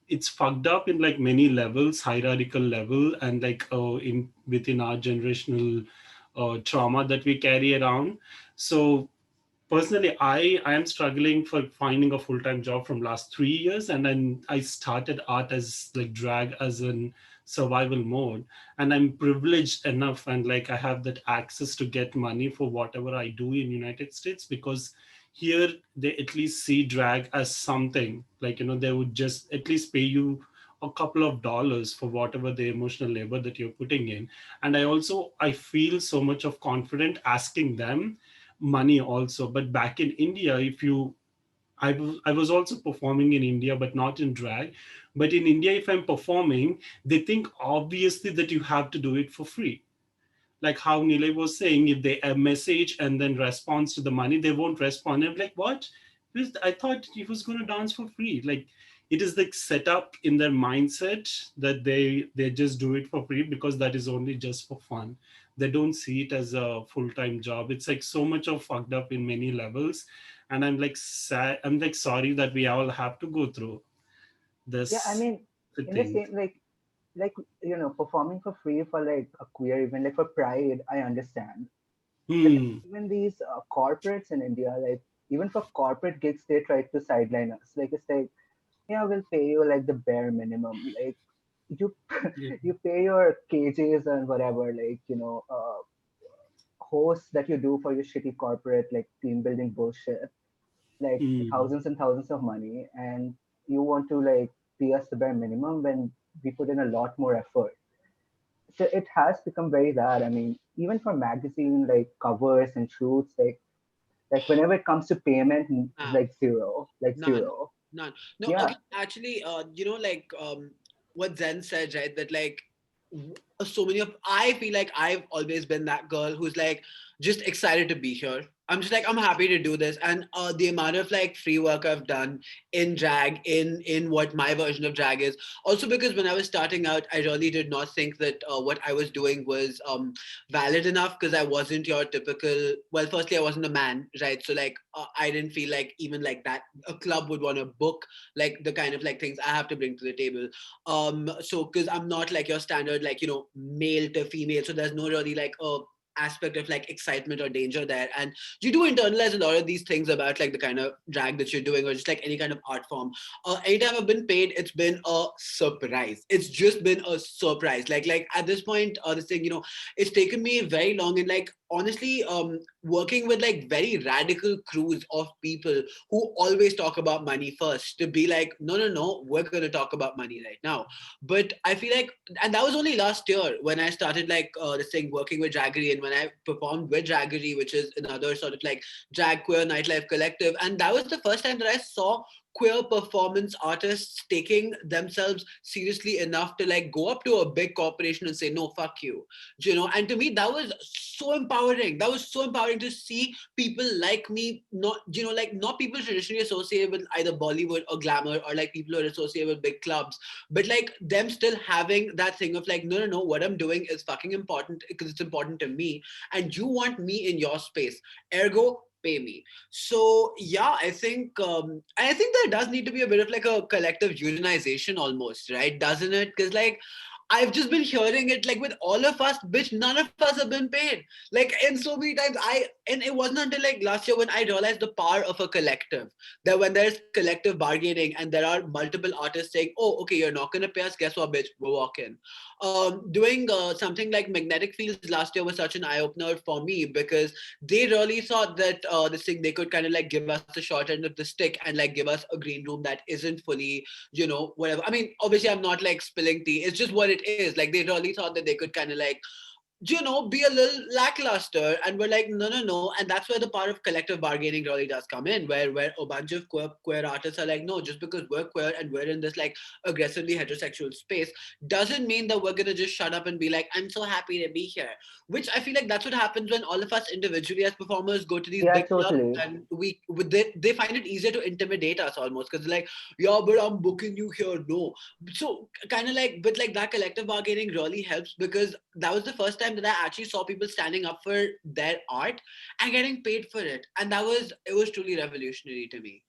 it's fucked up in like many levels, hierarchical level, and like in within our generational trauma that we carry around. So personally, I am struggling for finding a full-time job from last 3 years, and then I started art as like drag as an survival mode. And I'm privileged enough, and like I have that access to get money for whatever I do in United States, because here they at least see drag as something like, they would just at least pay you a couple of dollars for whatever the emotional labor that you're putting in. And I feel so much of confident asking them money also. But back in India, if you I was also performing in India, but not in drag. But in India, if I'm performing, they think obviously that you have to do it for free. like how Nilay was saying, if they message and then responds to the money, they won't respond. I'm like, what? I thought he was going to dance for free. Like, it is like set up in their mindset that they just do it for free because that is only just for fun. They don't see it as a full-time job. It's like so much of fucked up in many levels, and I'm like sad. I'm like sorry that we all have to go through Yeah, I this mean, in the thing. same like performing for free for like a queer event, like for Pride, I understand. But like, Hmm. even these corporates in India, like even for corporate gigs, they try to sideline us. Like it's like, yeah, we'll pay you like the bare minimum. Like you Yeah. you pay your KJs and whatever, like hosts that you do for your shitty corporate like team building bullshit, like Hmm. thousands and thousands of money, and you want to like pay us the bare minimum when we put in a lot more effort. So it has become very bad. I mean, even for magazine like covers and shoots, like whenever it comes to payment, it's Ah, like zero, like none, zero. none. No, Yeah, okay. Actually, like what Zen said, right? That like so many of I feel like I've always been that girl who's like just excited to be here. I'm just like I'm happy to do this, and the amount of like free work I've done in drag, in what my version of drag is. Also because when I was starting out, I really did not think that what I was doing was valid enough because I wasn't your typical. Well, firstly, I wasn't a man, right? So like I didn't feel like even like that a club would want to book like the kind of like things I have to bring to the table. So because I'm not like your standard like male to female, so there's no really like a aspect of like excitement or danger there, and you do internalize a lot of these things about like the kind of drag that you're doing or just like any kind of art form. Anytime I've been paid, it's been a surprise. It's just been a surprise. Like at this point, this thing, it's taken me very long, and like honestly, working with like very radical crews of people who always talk about money first, to be like, no, no, no, we're going to talk about money right now. But I feel like, and that was only last year when I started like this thing working with Draggery, and when I performed with Draggery, which is another sort of like drag queer nightlife collective. And that was the first time that I saw queer performance artists taking themselves seriously enough to like go up to a big corporation and say, no, fuck you. And to me that was so empowering. That was so empowering to see people like me, not like not people traditionally associated with either Bollywood or glamour, or like people who are associated with big clubs, but like them still having that thing of like, no, no, no, what I'm doing is fucking important because it's important to me, and you want me in your space, ergo pay me. So yeah, I think there does need to be a bit of like a collective unionization almost, right? Doesn't it? Because like I've just been hearing it like with all of us, bitch, none of us have been paid. Like in so many times, and it wasn't until like last year when I realized the power of a collective. That when there's collective bargaining and there are multiple artists saying, oh, okay, you're not gonna pay us, guess what, bitch, we're walking. Doing something like Magnetic Fields last year was such an eye-opener for me because they really thought that this thing they could kind of like give us the short end of the stick and like give us a green room that isn't fully whatever. I mean, obviously I'm not like spilling tea, it's just what it is. Like they really thought that they could kind of like be a little lackluster, and we're like, no, no, no. And that's where the part of collective bargaining really does come in, where a bunch of queer artists are like, no, just because we're queer and we're in this like aggressively heterosexual space doesn't mean that we're gonna just shut up and be like, I'm so happy to be here. Which I feel like that's what happens when all of us individually as performers go to these yeah, big clubs, totally. and they find it easier to intimidate us almost, because like, yeah, but I'm booking you here, no. So kind of like, but like that collective bargaining really helps, because that was the first time that I actually saw people standing up for their art and getting paid for it, and it was truly revolutionary to me.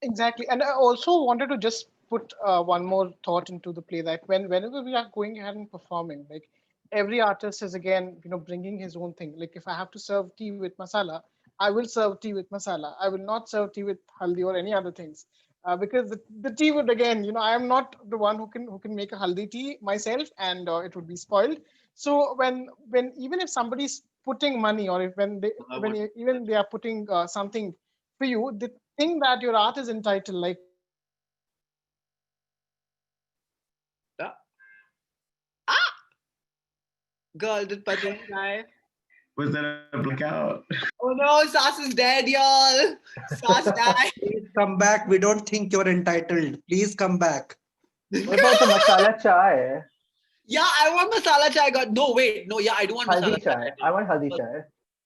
Exactly. And I also wanted to just put one more thought into the play that whenever we are going ahead and performing, like every artist is again, bringing his own thing. Like if I have to serve tea with masala, I will serve tea with masala. I will not serve tea with haldi or any other things. Because the tea would again, I am not the one who can make a haldi tea myself, and it would be spoiled. So when even if somebody's putting money, or if I when want even they are putting something for you, the thing that your art is entitled, like ah, ah! Girl, did Patel die? Was that a blackout? Oh no, Sas is dead, y'all. Sas died. Please come back. We don't think you're entitled. Please come back. What about the masala chai? Yeah, I want masala chai. God, no, wait, no, yeah, I do want masala Haldi chai. chai. I want haldi But chai.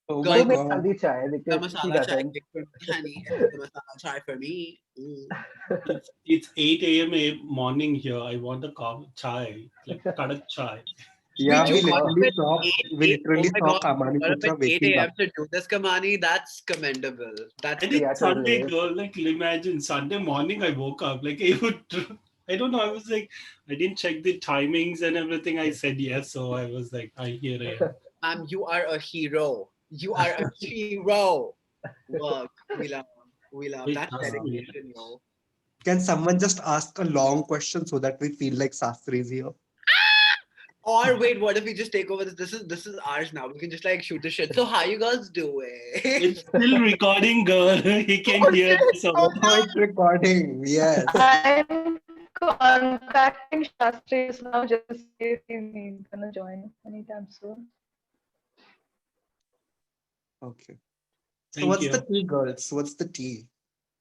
Oh my girl, Who makes God. haldi chai? the Because he masala chai doesn't. for me, honey. It's the masala chai for me. It's 8 a.m. Morning here. I want a chai, like kadak chai. Yeah, Wait, you we Right? got up literally at saw, 8? Oh my God, Kamani you got up at Putra 8 waking a.m. up. to do this, Kamani. That's commendable. That's And Yeah, it's Sunday, totally. girl. Like, imagine Sunday morning, I woke up. Like, I would, I don't know. I was like, I didn't check the timings and everything. I said yes. So I was like, here I am. You are a hero. You are a hero. Work. We love. Wait, That's trust Wow. me. dedication, yo. Can someone just ask a long question so that we feel like Sastris here? Or wait, what if we just take over this? This is ours now. We can just like shoot the shit. So how you guys doing? It's still recording, girl. He can Oh hear shit! this. Oh Oh, it's recording. Yes. I'm contacting Shastri just now just to see if he's gonna join anytime soon. Okay. So Thank what's the you. tea, girls? What's the tea?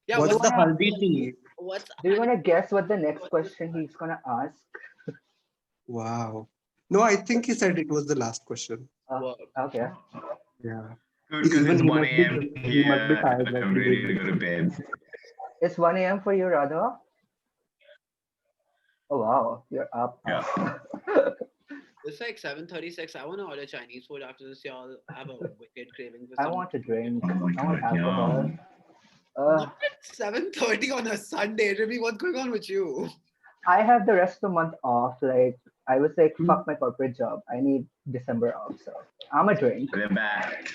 Yeah, Do What's you what's the wanna haldi tea? what's do you honey? wanna guess what the next question he's gonna ask? Wow. No, I think he said it was the last question. Work. Okay. Yeah. Good, because it's Even 1 a.m. he must be here. tired like I'm we ready did. to go to bed. It's 1 a.m. for you, Radha. Oh wow, you're up. Yeah. It's like 7:36. I want to order Chinese food after this, y'all. I have a wicked craving for I some. want a drink. Oh my I want God, alcohol. yum. Uh, Not at 7:30 on a Sunday. Remy, what's going on with you? I have the rest of the month off. Like I was like, Hmm. fuck my corporate job. I need December off. So I'm a drink. We're back.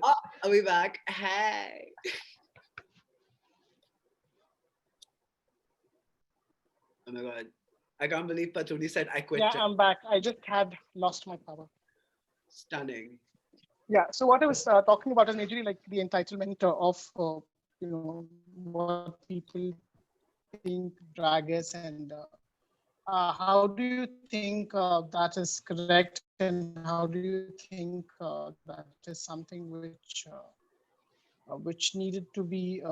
Oh, are we back? Hey. Oh my god. I can't believe Patuni said I quit. Yeah, I'm back. I just had lost my power. Stunning. Yeah. So what I was talking about is majorly like the entitlement of what people think drag is, and how do you think that is correct, and how do you think that is something which needed to be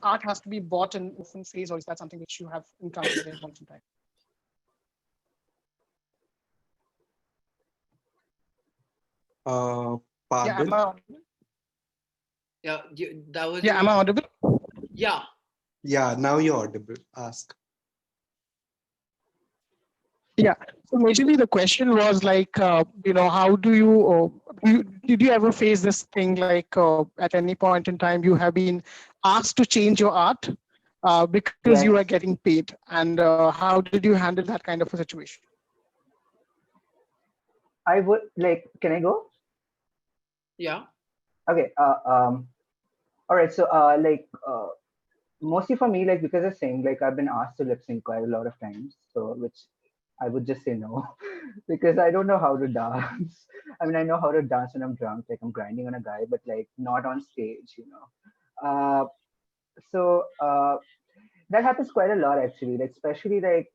art has to be bought in often phase, or is that something which you have encountered at any point in time? Uh, Yeah, am Pardon? I audible? Yeah, that was Yeah, you. am I audible? Yeah. Yeah, now you're audible. Ask. Yeah. So majorly the question was like, how did you ever face this thing like at any point in time you have been asked to change your art because you are Yes, getting paid, and how did you handle that kind of a situation? I would like. Can I go? Yeah. Okay. All right. So mostly for me, like because of saying, like I've been asked to lip sync quite a lot of times. So which I would just say no because I don't know how to dance. I mean, I know how to dance when I'm drunk, like I'm grinding on a guy, but like not on stage, you know. Uh, so that happens quite a lot actually, like especially like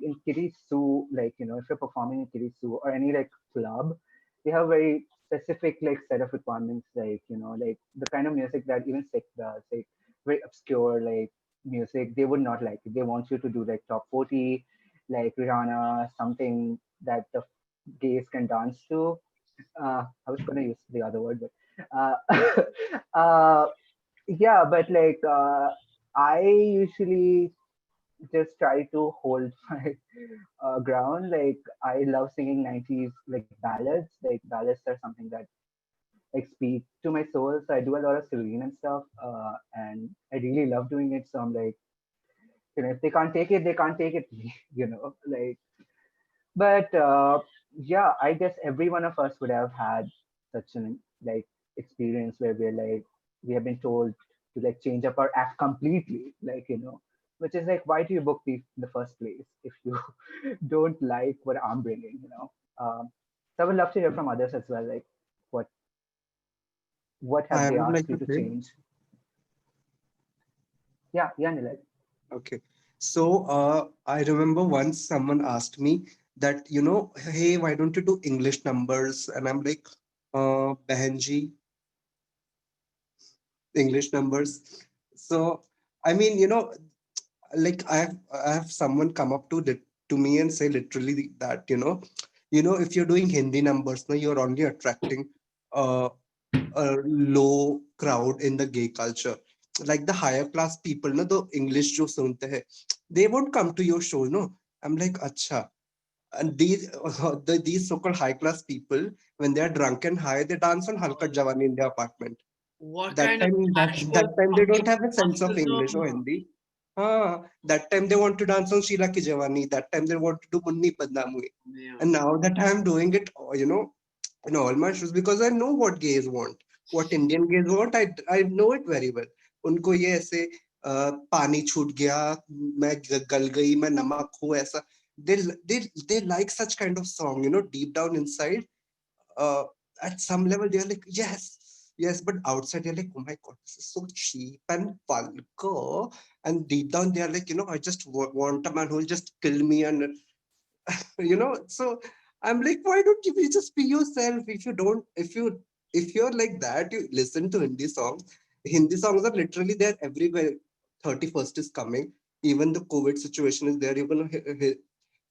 in Kitty Sue, like if you're performing in Kitty Sue or any like club, they have very specific like set of requirements, like like the kind of music that even Sick does, like very obscure like music. They would not like it. They want you to do like top 40, like Rihanna, something that the gays can dance to. I was gonna use the other word, but uh, yeah, but like I usually just try to hold my ground. Like I love singing 90s like ballads. Like ballads are something that like speak to my soul. So I do a lot of Celine and stuff, and I really love doing it. So I'm like, if they can't take it, they can't take it. Like. But yeah, I guess every one of us would have had such an like experience where we're like we have been told to like change up our act completely, like which is like why do you book me in the first place if you don't like what I'm bringing. So I would love to hear from others as well, like what what have I they would asked like you to to say. change? Yeah, Nilay. Okay. So I remember once someone asked me that, hey, why don't you do English numbers? And I'm like, Behenji, English numbers. So, I mean, like I have someone come up to me and say literally that, if you're doing Hindi numbers, no, you're only attracting uh, a low crowd in the gay culture. Like the higher class people, no, the English jo sunte hai, they won't come to your show, no. I'm like, acha. And these so-called high class people, when they are drunk and high, they dance on Halkat Javani in their apartment. What That kind of time, that casual time they don't fucking have a sense of English or classism? Hindi. That time they want to dance on Sheila Ki Javani. That time they want to do Munni Badnaam Hui. Yeah. And now that I'm doing it, in all my shows, because I know what gays want, what Indian gays want. I know it very well. उनको ये ऐसे पानी छूट गया, मैं गल गई, मैं नमक हूँ ऐसा. They they like such kind of song, deep down inside. uh, at some level they're like, yes, but outside they're like, oh my god, this is so cheap and vulgar. And deep down they're like, I just want a man who will just kill me. And so I'm like, why don't you just be yourself? If you don't, if you're like that, you listen to Hindi songs are literally there everywhere. 31st is coming, even the COVID situation is there. You're gonna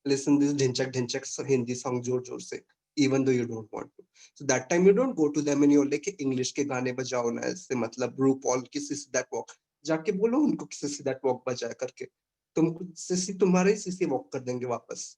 listen this Dhinchak Hindi song जोर जोर से, even though you don't want to. So that time you don't go to them and you're like, English के गाने बजाओ ना ऐसे, मतलब RuPaul की Sissy That Walk, जाके बोलो उनको कि Sissy That Walk बजाया करके, सिसी तुम्हारे सिसी वॉक कर देंगे वापस.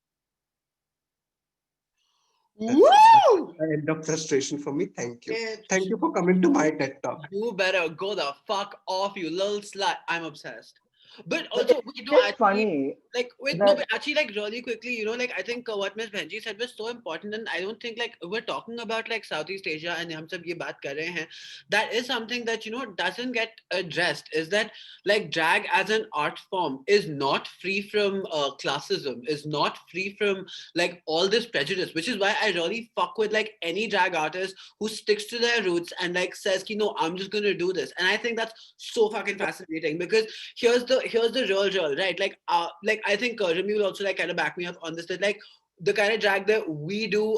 That's it. Woo! The end of frustration for me. Thank you. It's Thank you for coming to my TED Talk. You better go the fuck off, you little slut. I'm obsessed. But But also, it's wait, no, just actually, funny like, wait, no, that but actually, like, really quickly, like, I think what Miss Benji said was so important, and I don't think, like, we're talking about, like, Southeast Asia, and hum sab ye baat kar rahe hain. That is something that, doesn't get addressed, is that, like, drag as an art form is not free from classism, is not free from, like, all this prejudice, which is why I really fuck with, like, any drag artist who sticks to their roots and, like, says, no, I'm just gonna do this. And I think that's so fucking fascinating, because here's the real, right? Like I think Remy will also like kind of back me up on this, that like the kind of drag that we do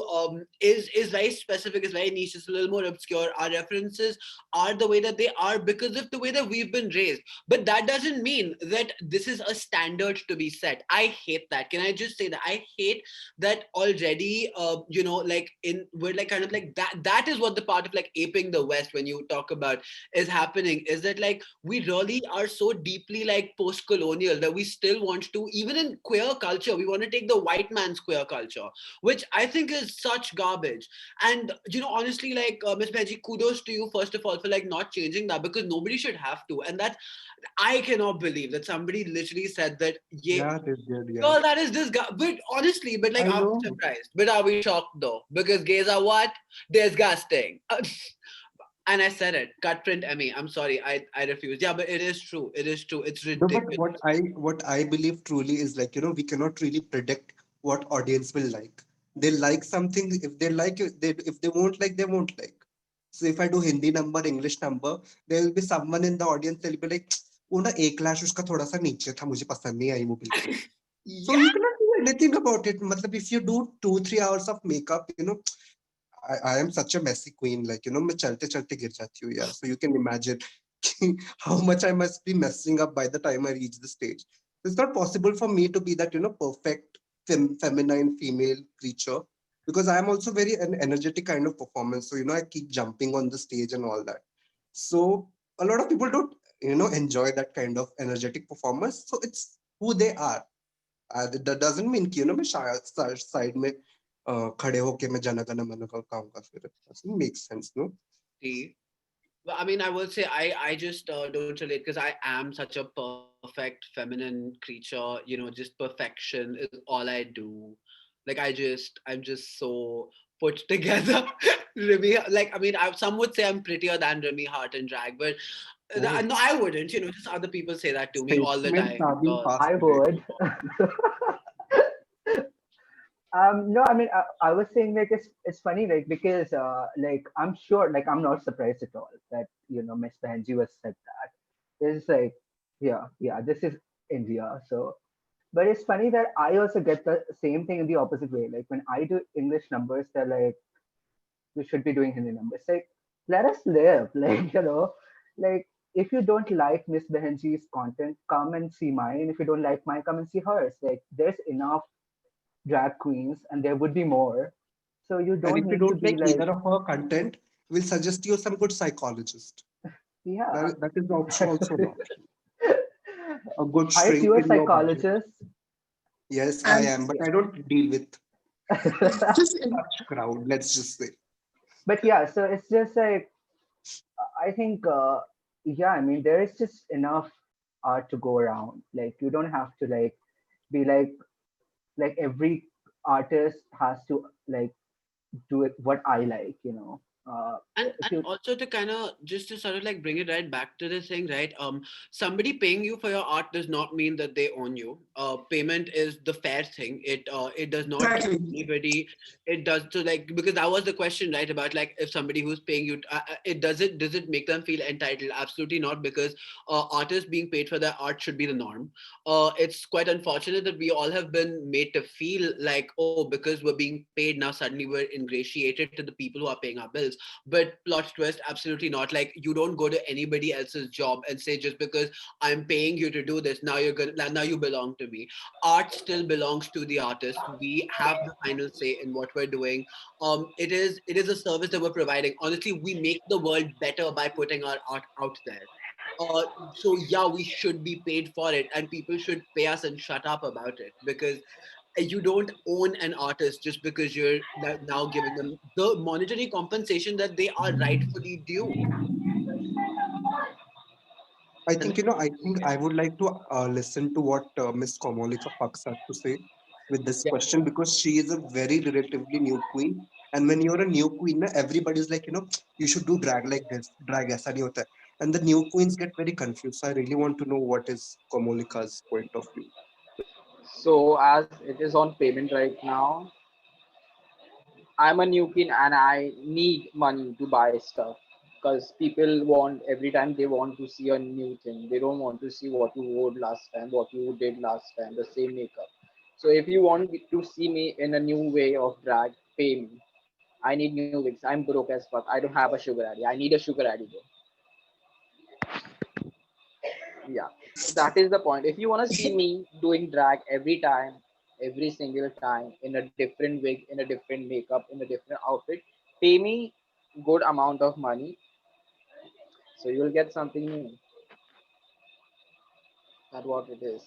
is very specific, is very niche, it's a little more obscure. Our references are the way that they are because of the way that we've been raised. But that doesn't mean that this is a standard to be set. I hate that. Can I just say that I hate that already? Like we're like kind of like that is what the part of like aping the West, when you talk about, is happening, is that like we really are so deeply like post-colonial that we still want to, even in queer culture, we want to take the white man's queer culture, which I think is such garbage. And honestly, like Miss Beji, kudos to you first of all for like not changing that, because nobody should have to. And that I cannot believe that somebody literally said that, yeah, Yeah, they did. Yeah, girl, that is this guy. But honestly, but like, I are we know. surprised? But are we shocked though? Because gays are what? Disgusting. And I said it. Cut print Emmy. I'm sorry. I refuse. Yeah, but it is true. It is true. It's No, but ridiculous. what I believe truly is like, we cannot really predict what audience will like. They like something. If they like it, if they won't like, they won't like. So if I do Hindi number, English number, there will be someone in the audience. They'll be like, वो ना एक लाश उसका थोड़ा सा नीचे था, मुझे पसंद नहीं आई वो बिल्कुल. So Yeah. you cannot do anything about it. मतलब if you do 2-3 hours of makeup, I am such a messy queen. Like, मैं चलते चलते गिर जाती हूँ यार. So you can imagine how much I must be messing up by the time I reach the stage. It's not possible for me to be that, perfect feminine female creature, because I am also very an energetic kind of performance. So, I keep jumping on the stage and all that. So a lot of people don't, enjoy that kind of energetic performance. So it's who they are. That doesn't mean कि मैं side में खड़े होके मैं जन गण मन का काम कर फिर. Doesn't make sense, no? See, well, I mean, I will say I just don't relate, because I am such a perfect feminine creature. Just perfection is all I do. Like I'm just so put together. Remy, like I mean, some would say I'm prettier than Remy Hart in drag, but Oh, no, I wouldn't. Just other people say that to me all the statement time. शादी pass I करेगा. would. No, I mean, I was saying like it's funny, like because like I'm sure, like I'm not surprised at all that Miss Banji was said that. It's like, yeah, this is India. So, but it's funny that I also get the same thing in the opposite way. Like when I do English numbers, they're like, you should be doing Hindi numbers. Like, let us live. Like, like if you don't like Miss Behenji's content, come and see mine. If you don't like mine, come and see hers. Like there's enough drag queens, and there would be more. So you And don't if you need to don't be like like, either of her content, we'll suggest you some good psychologist. yeah. That is also an option. A good Aren't shrink you a in your budget. psychologist? Yes, I And am, but I don't deal with just in, such crowd. Let's just say. But yeah, so it's just like I think, yeah, I mean, there is just enough art to go around. Like you don't have to like be like every artist has to like do it what I like, you know. If And you also to kind of just to sort of like bring it right back to this thing, right? Somebody paying you for your art does not mean that they own you. Payment is the fair thing. It does not give exactly. anybody. It does to like, because that was the question, right? About like if somebody who's paying you, does it make them feel entitled? Absolutely not, because artists being paid for their art should be the norm. It's quite unfortunate that we all have been made to feel like, oh, because we're being paid now, suddenly we're ingratiated to the people who are paying our bills. But plot twist, absolutely not. Like you don't go to anybody else's job and say, just because I'm paying you to do this, now you belong to me. Art still belongs to the artist. We have the final say in what we're doing. It is a service that we're providing. Honestly, we make the world better by putting our art out there. uh, so yeah, we should be paid for it, and people should pay us and shut up about it, because you don't own an artist just because you're now giving them the monetary compensation that they are rightfully due. And I think I would like to listen to what Miss Komolika Fox has to say with this yeah, question, because she is a very relatively new queen. And when you're a new queen, na, everybody's like, you should do drag like this, drag aisa nahi hota hai. And the new queens get very confused. So I really want to know what is Komolika's point of view. So as it is on payment right now, I'm a new kid and I need money to buy stuff because people want every time they want to see a new thing. They don't want to see what you wore last time, what you did last time, the same makeup. So if you want to see me in a new way of drag, pay me. I need new wigs. I'm broke as fuck. I don't have a sugar daddy. I need a sugar daddy though. Yeah. So that is the point. If you want to see me doing drag every time, every single time in a different wig, in a different makeup, in a different outfit, pay me good amount of money, so you'll get something new. That's what it is.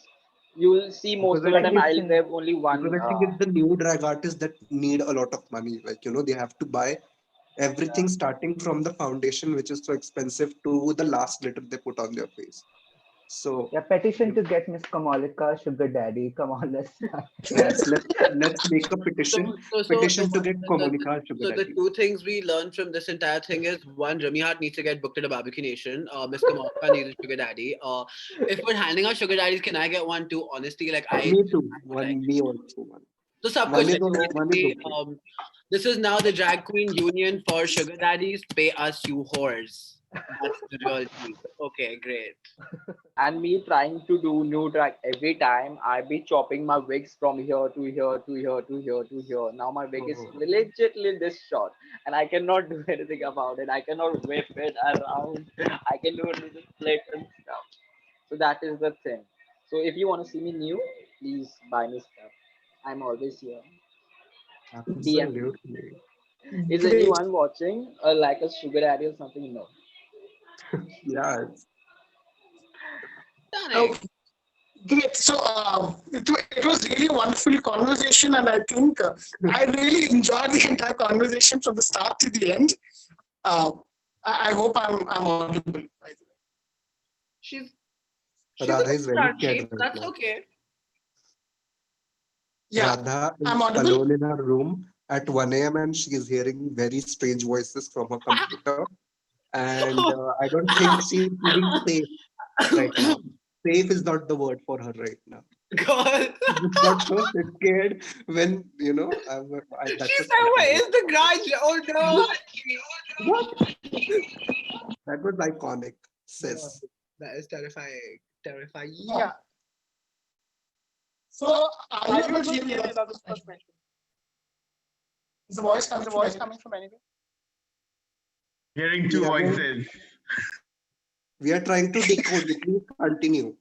You will see most Because of I the and think time it's I'll listen, wear only because one. I think it's the new drag artists that need a lot of money. Like, they have to buy everything starting from the foundation, which is so expensive, to the last glitter they put on their face. So yeah, petition you- to get Miss Kamalika sugar daddy. Come on, let's start. yes, let's make a petition petition to get Komonika sugar so the daddy. two things we learned from this entire thing is, one, Remy Hart needs to get booked at a barbecue nation. Miss Kamalka needs a sugar daddy. If we're handing out sugar daddies, can I get one too? Honestly, like I Me too. would like. Me also one. So sab One kuch, is like, on, one is basically, okay. this is now the drag queen union for sugar daddies. Pay us, you whores. That's the real deal. Okay, great. And me trying to do new drag every time, I be chopping my wigs from here to here to here to here to here. Now my wig is Oh, legitimately this short, and I cannot do anything about it. I cannot whip it around. I can do little split and stuff. So that is the thing. So if you want to see me new, please buy me stuff. I'm always here. DM me. absolutely. Is Great. anyone watching like a sugar daddy or something? No. Yes. Stunning. Okay. Great. So it was really a wonderful conversation, and I think I really enjoyed the entire conversation from the start to the end. Uh, I hope I'm audible. By the way. She's she's a Radha is bit very scared crunchy, but right that's now. okay. Yeah, Radha I'm is audible. alone in her room at 1 a.m. and she is hearing very strange voices from her computer. And I don't think she is feeling safe right now. Safe is not the word for her right now. God. She just got so scared when, She that's what said, happened. "Where is the grudge?" Oh no. What? That was iconic, God, sis. that is terrifying. Terrifying. Yeah. So are Are you you able able to to hear me? hear me? That's the That's the first first question. question. Is the Is voice the coming voice from coming anywhere? from anywhere? Hearing two Yeah, well, voices. We are trying to decode it. Please continue.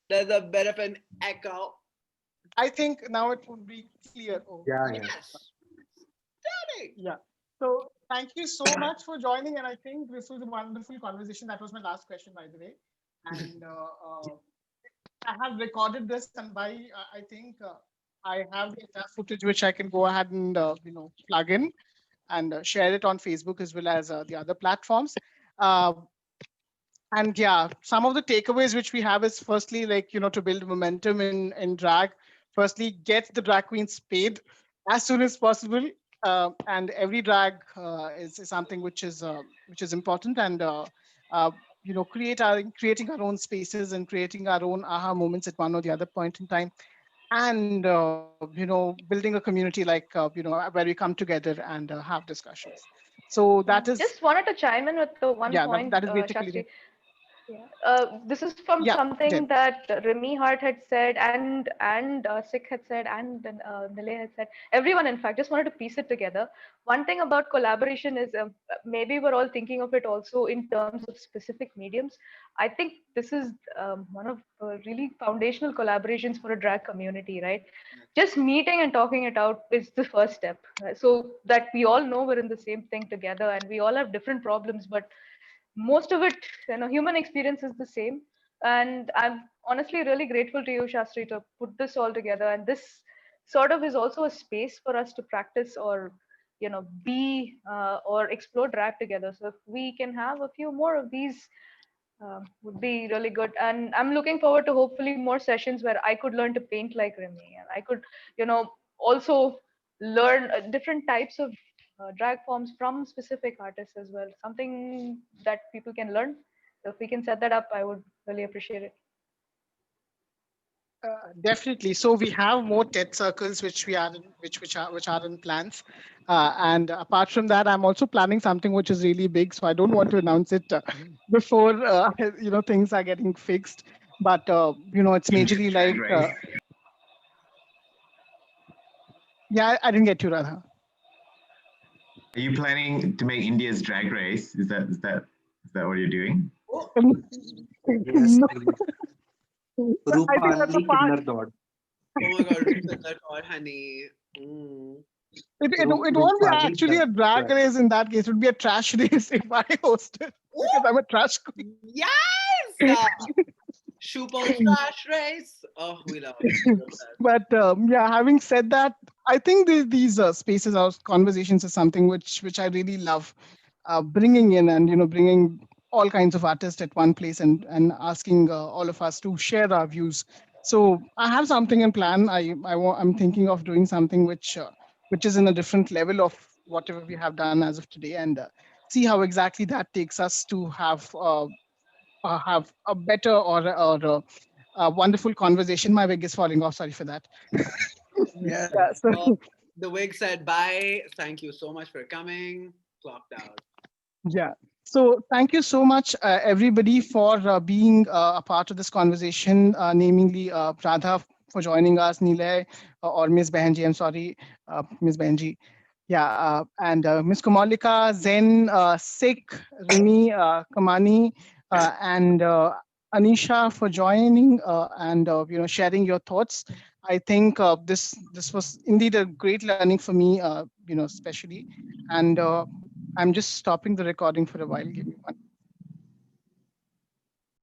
There's a bit of an echo. I think now it would be clear. Oh, Yeah, yeah. yeah. Yes. Daddy. Yeah. So thank you so much for joining. And I think this was a wonderful conversation. That was my last question, by the way. And I have recorded this, and by I think I have the entire footage which I can go ahead and plug in and share it on Facebook as well as the other platforms. Uh, and yeah, some of the takeaways which we have is firstly, like, to build momentum in drag. Firstly, get the drag queens paid as soon as possible. And every drag is something which is important, and uh, creating our own spaces and creating our own aha moments at one or the other point in time, and building a community like where we come together and have discussions. So that is, Just wanted to chime in with the one yeah, point, that is basically Shastri. it. Yeah. This is from Yeah, something Deb. that Remy Hart had said, and Sikh had said, and Nile had said. Everyone, in fact, just wanted to piece it together. One thing about collaboration is maybe we're all thinking of it also in terms of specific mediums. I think this is one of really foundational collaborations for a drag community, right? Just meeting and talking it out is the first step, right? So that we all know we're in the same thing together, and we all have different problems, but most of it, human experience is the same. And I'm honestly really grateful to you, Shastri, to put this all together. And this sort of is also a space for us to practice, or be or explore drag together. So if we can have a few more of these, would be really good. And I'm looking forward to hopefully more sessions where I could learn to paint like Remy, and I could also learn different types of drag forms from specific artists as well, something that people can learn. So if we can set that up, I would really appreciate it. Definitely. So we have more TED circles which we are in, which are in plans. And apart from that, I'm also planning something which is really big. So I don't want to announce it before things are getting fixed. But it's Indian majorly drag like race. yeah, I didn't get you, Radha. Are you planning to make India's drag race? Is that what you're doing? Yes, No, please. I think that's a Rupali part. Kinnar Dod. Oh my god, reset that call, honey. Mm. It won't be Rupali actually a drag Kinnar. race in that case. It would be a trash race if I host it, because I'm a trash queen. Yes! Shoepo trash race. Oh, we love it. But yeah, having said that, I think these spaces or conversations is something which I really love, bringing in, and bringing all kinds of artists at one place, and asking all of us to share our views. So I have something in plan. I'm thinking of doing something which is in a different level of whatever we have done as of today, and see how exactly that takes us to have a better or a wonderful conversation. My wig is falling off. Sorry for that. Yeah. Yeah. So The wig said bye. Thank you so much for coming. Clocked out. yeah. So thank you so much, everybody, for being a part of this conversation, namely Radha for joining us, Nilay, or Ms. Behenji. I'm sorry, Ms. Behenji. Yeah, and Ms. Kamalika, Zen, Sikh, Rimi, Kamani, and Anisha for joining and sharing your thoughts. I think this was indeed a great learning for me, especially, and I'm just stopping the recording for a while. Give me one.